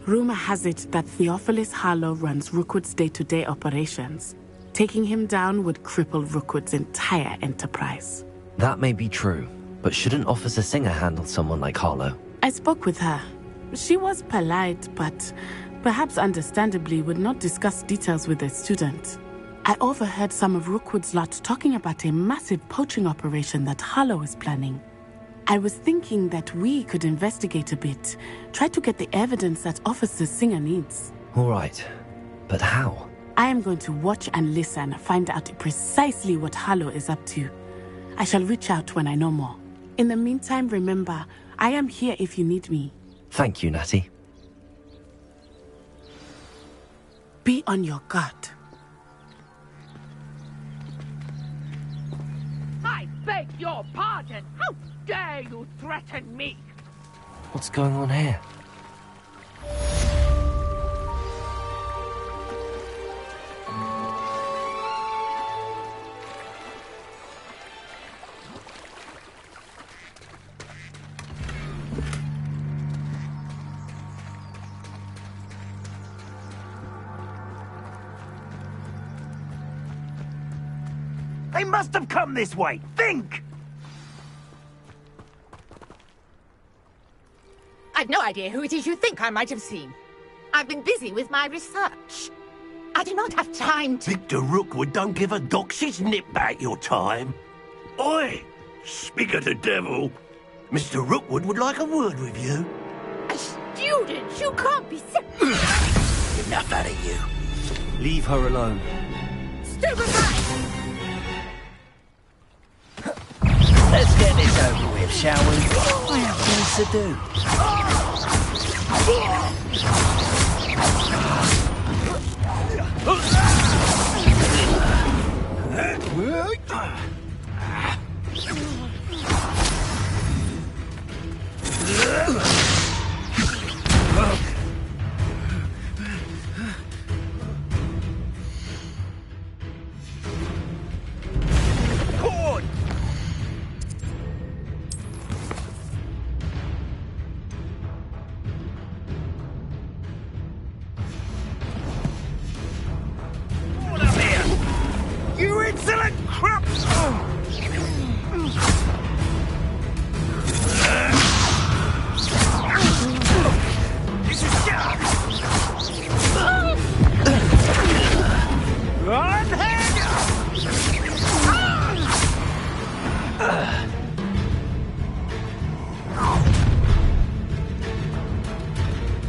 Rumor has it that Theophilus Harlow runs Rookwood's day-to-day operations. Taking him down would cripple Rookwood's entire enterprise. That may be true, but shouldn't Officer Singer handle someone like Harlow? I spoke with her. She was polite, but perhaps understandably would not discuss details with a student. I overheard some of Rookwood's lot talking about a massive poaching operation that Harlow is planning. I was thinking that we could investigate a bit, try to get the evidence that Officer Singer needs. All right, but how? I am going to watch and listen, find out precisely what Harlow is up to. I shall reach out when I know more. In the meantime, remember, I am here if you need me. Thank you, Natty. Be on your guard. I beg your pardon! How dare you threaten me? What's going on here? They must have come this way. Think! I've no idea who it is you think I might have seen. I've been busy with my research. I do not have time to... Victor Rookwood don't give a doxy's nip back your time. Oi! Speak of the devil. Mr. Rookwood would like a word with you. Students, you can't be... Enough out of you. Leave her alone. Stupefy! Let's get this over with, shall we? I have things to do. You insolent crap! This is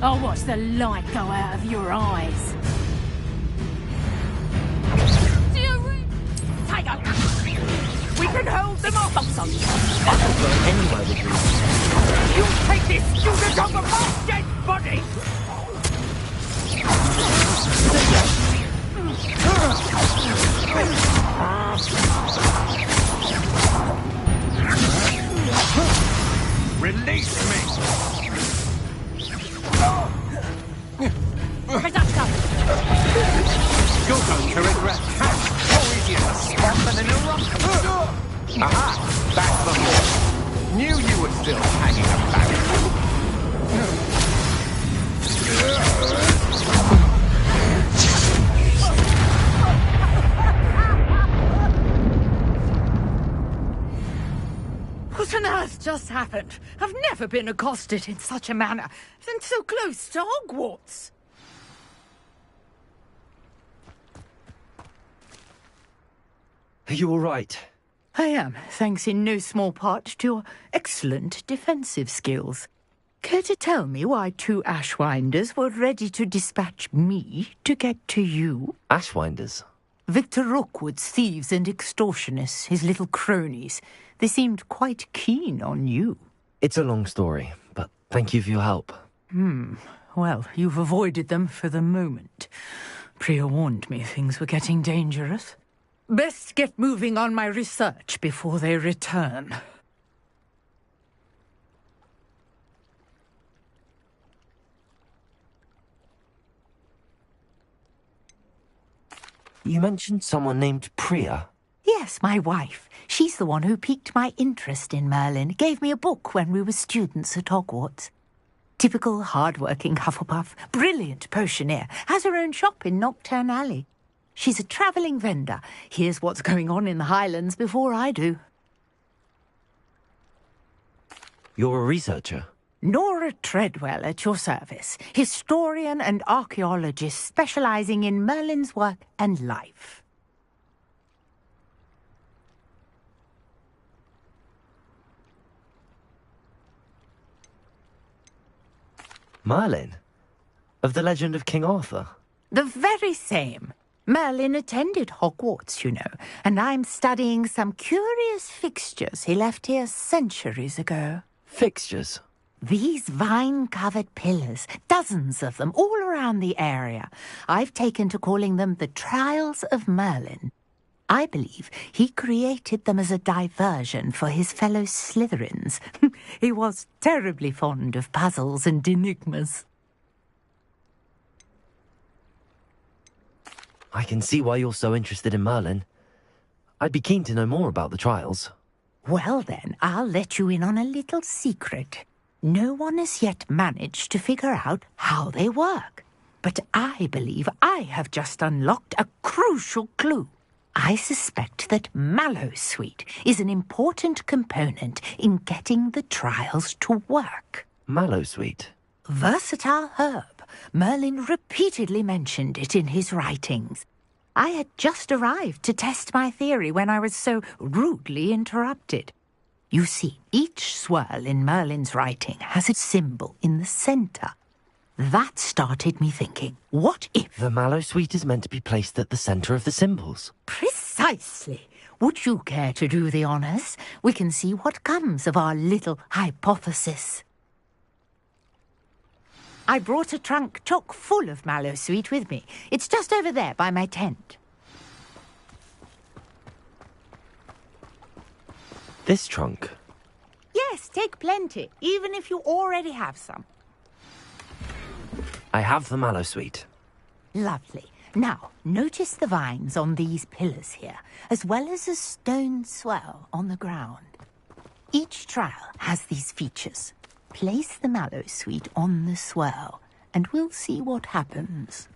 I'll watch the light go out of your eyes. We can hold them off. Anyway, with you. You take this student off of my dead body! Release me! Professor! You're going to regret how easy a spot than in a rock. Aha! Back the horse. Knew you were still hanging about. What on earth just happened? I've never been accosted in such a manner, and so close to Hogwarts. Are you all right? I am, thanks in no small part to your excellent defensive skills. Care to tell me why two Ashwinders were ready to dispatch me to get to you? Ashwinders? Victor Rookwood's thieves and extortionists, his little cronies. They seemed quite keen on you. It's a long story, but thank you for your help. Well, you've avoided them for the moment. Priya warned me things were getting dangerous. Best get moving on my research before they return. You mentioned someone named Priya. Yes, my wife. She's the one who piqued my interest in Merlin. Gave me a book when we were students at Hogwarts. Typical hard-working Hufflepuff. Brilliant potioneer. Has her own shop in Nocturne Alley. She's a travelling vendor. Hears what's going on in the Highlands before I do. You're a researcher? Nora Treadwell at your service. Historian and archaeologist specialising in Merlin's work and life. Merlin? Of the legend of King Arthur? The very same. Merlin attended Hogwarts, you know, and I'm studying some curious fixtures he left here centuries ago. Fixtures? These vine-covered pillars, dozens of them, all around the area. I've taken to calling them the Trials of Merlin. I believe he created them as a diversion for his fellow Slytherins. He was terribly fond of puzzles and enigmas. I can see why you're so interested in Merlin. I'd be keen to know more about the trials. Well then, I'll let you in on a little secret. No one has yet managed to figure out how they work. But I believe I have just unlocked a crucial clue. I suspect that Mallowsweet is an important component in getting the trials to work. Mallowsweet? Versatile herb. Merlin repeatedly mentioned it in his writings. I had just arrived to test my theory when I was so rudely interrupted. You see, each swirl in Merlin's writing has a symbol in the centre. That started me thinking, what if... The Mallowsweet is meant to be placed at the centre of the symbols. Precisely. Would you care to do the honours? We can see what comes of our little hypothesis. I brought a trunk chock full of Mallowsweet with me. It's just over there by my tent. This trunk? Yes, take plenty, even if you already have some. I have the Mallowsweet. Lovely. Now, notice the vines on these pillars here, as well as a stone swell on the ground. Each trial has these features. Place the Mallowsweet on the swirl, and we'll see what happens.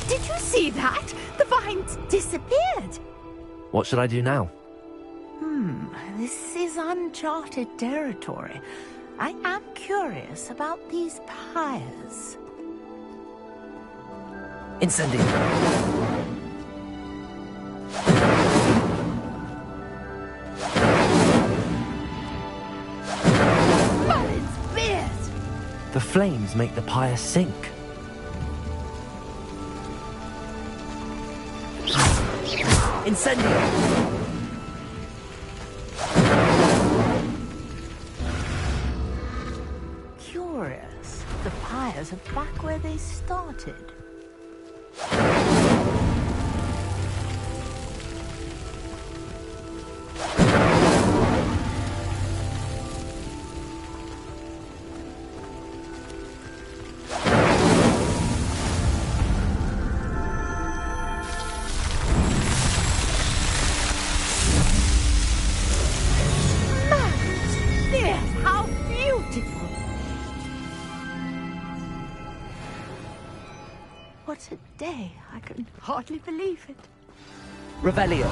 Did you see that? The vines disappeared. What should I do now? This is uncharted territory. I am curious about these pyres. Incendio! Merlin's beard! The flames make the pyre sink. Incendio! Curious. The pyres are back where they started. What a day. I can hardly believe it. Revelio.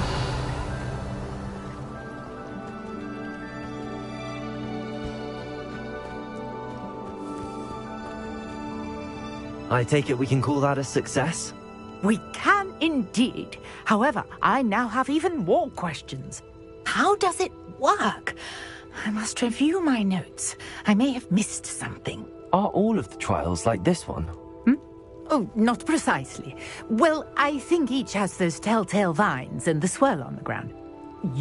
I take it we can call that a success? We can indeed. However, I now have even more questions. How does it work? I must review my notes. I may have missed something. Are all of the trials like this one? Oh, not precisely. Well, I think each has those telltale vines and the swirl on the ground.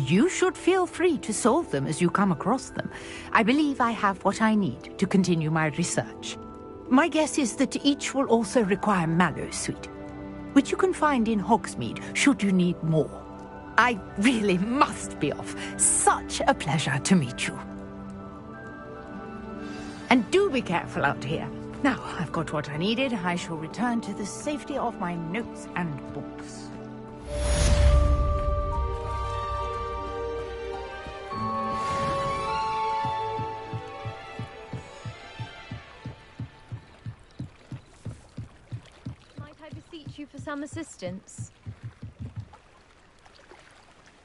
You should feel free to solve them as you come across them. I believe I have what I need to continue my research. My guess is that each will also require Mallowsweet, which you can find in Hogsmeade should you need more. I really must be off. Such a pleasure to meet you. And do be careful out here. Now, I've got what I needed. I shall return to the safety of my notes and books. Might I beseech you for some assistance?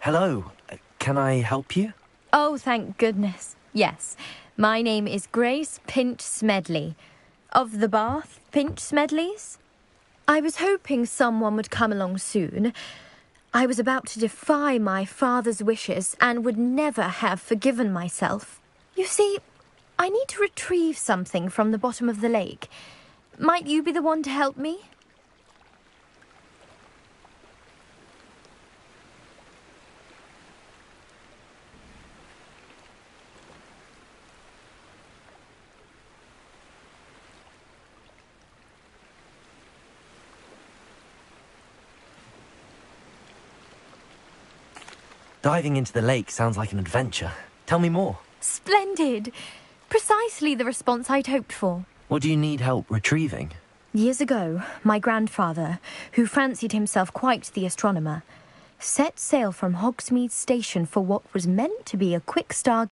Hello. Can I help you? Oh, thank goodness. Yes. My name is Grace Pinch Smedley, of the Bath Pinch Smedleys. I was hoping someone would come along soon. I was about to defy my father's wishes and would never have forgiven myself. You see, I need to retrieve something from the bottom of the lake. Might you be the one to help me? Diving into the lake sounds like an adventure. Tell me more. Splendid! Precisely the response I'd hoped for. What do you need help retrieving? Years ago, my grandfather, who fancied himself quite the astronomer, set sail from Hogsmeade Station for what was meant to be a quick stargaze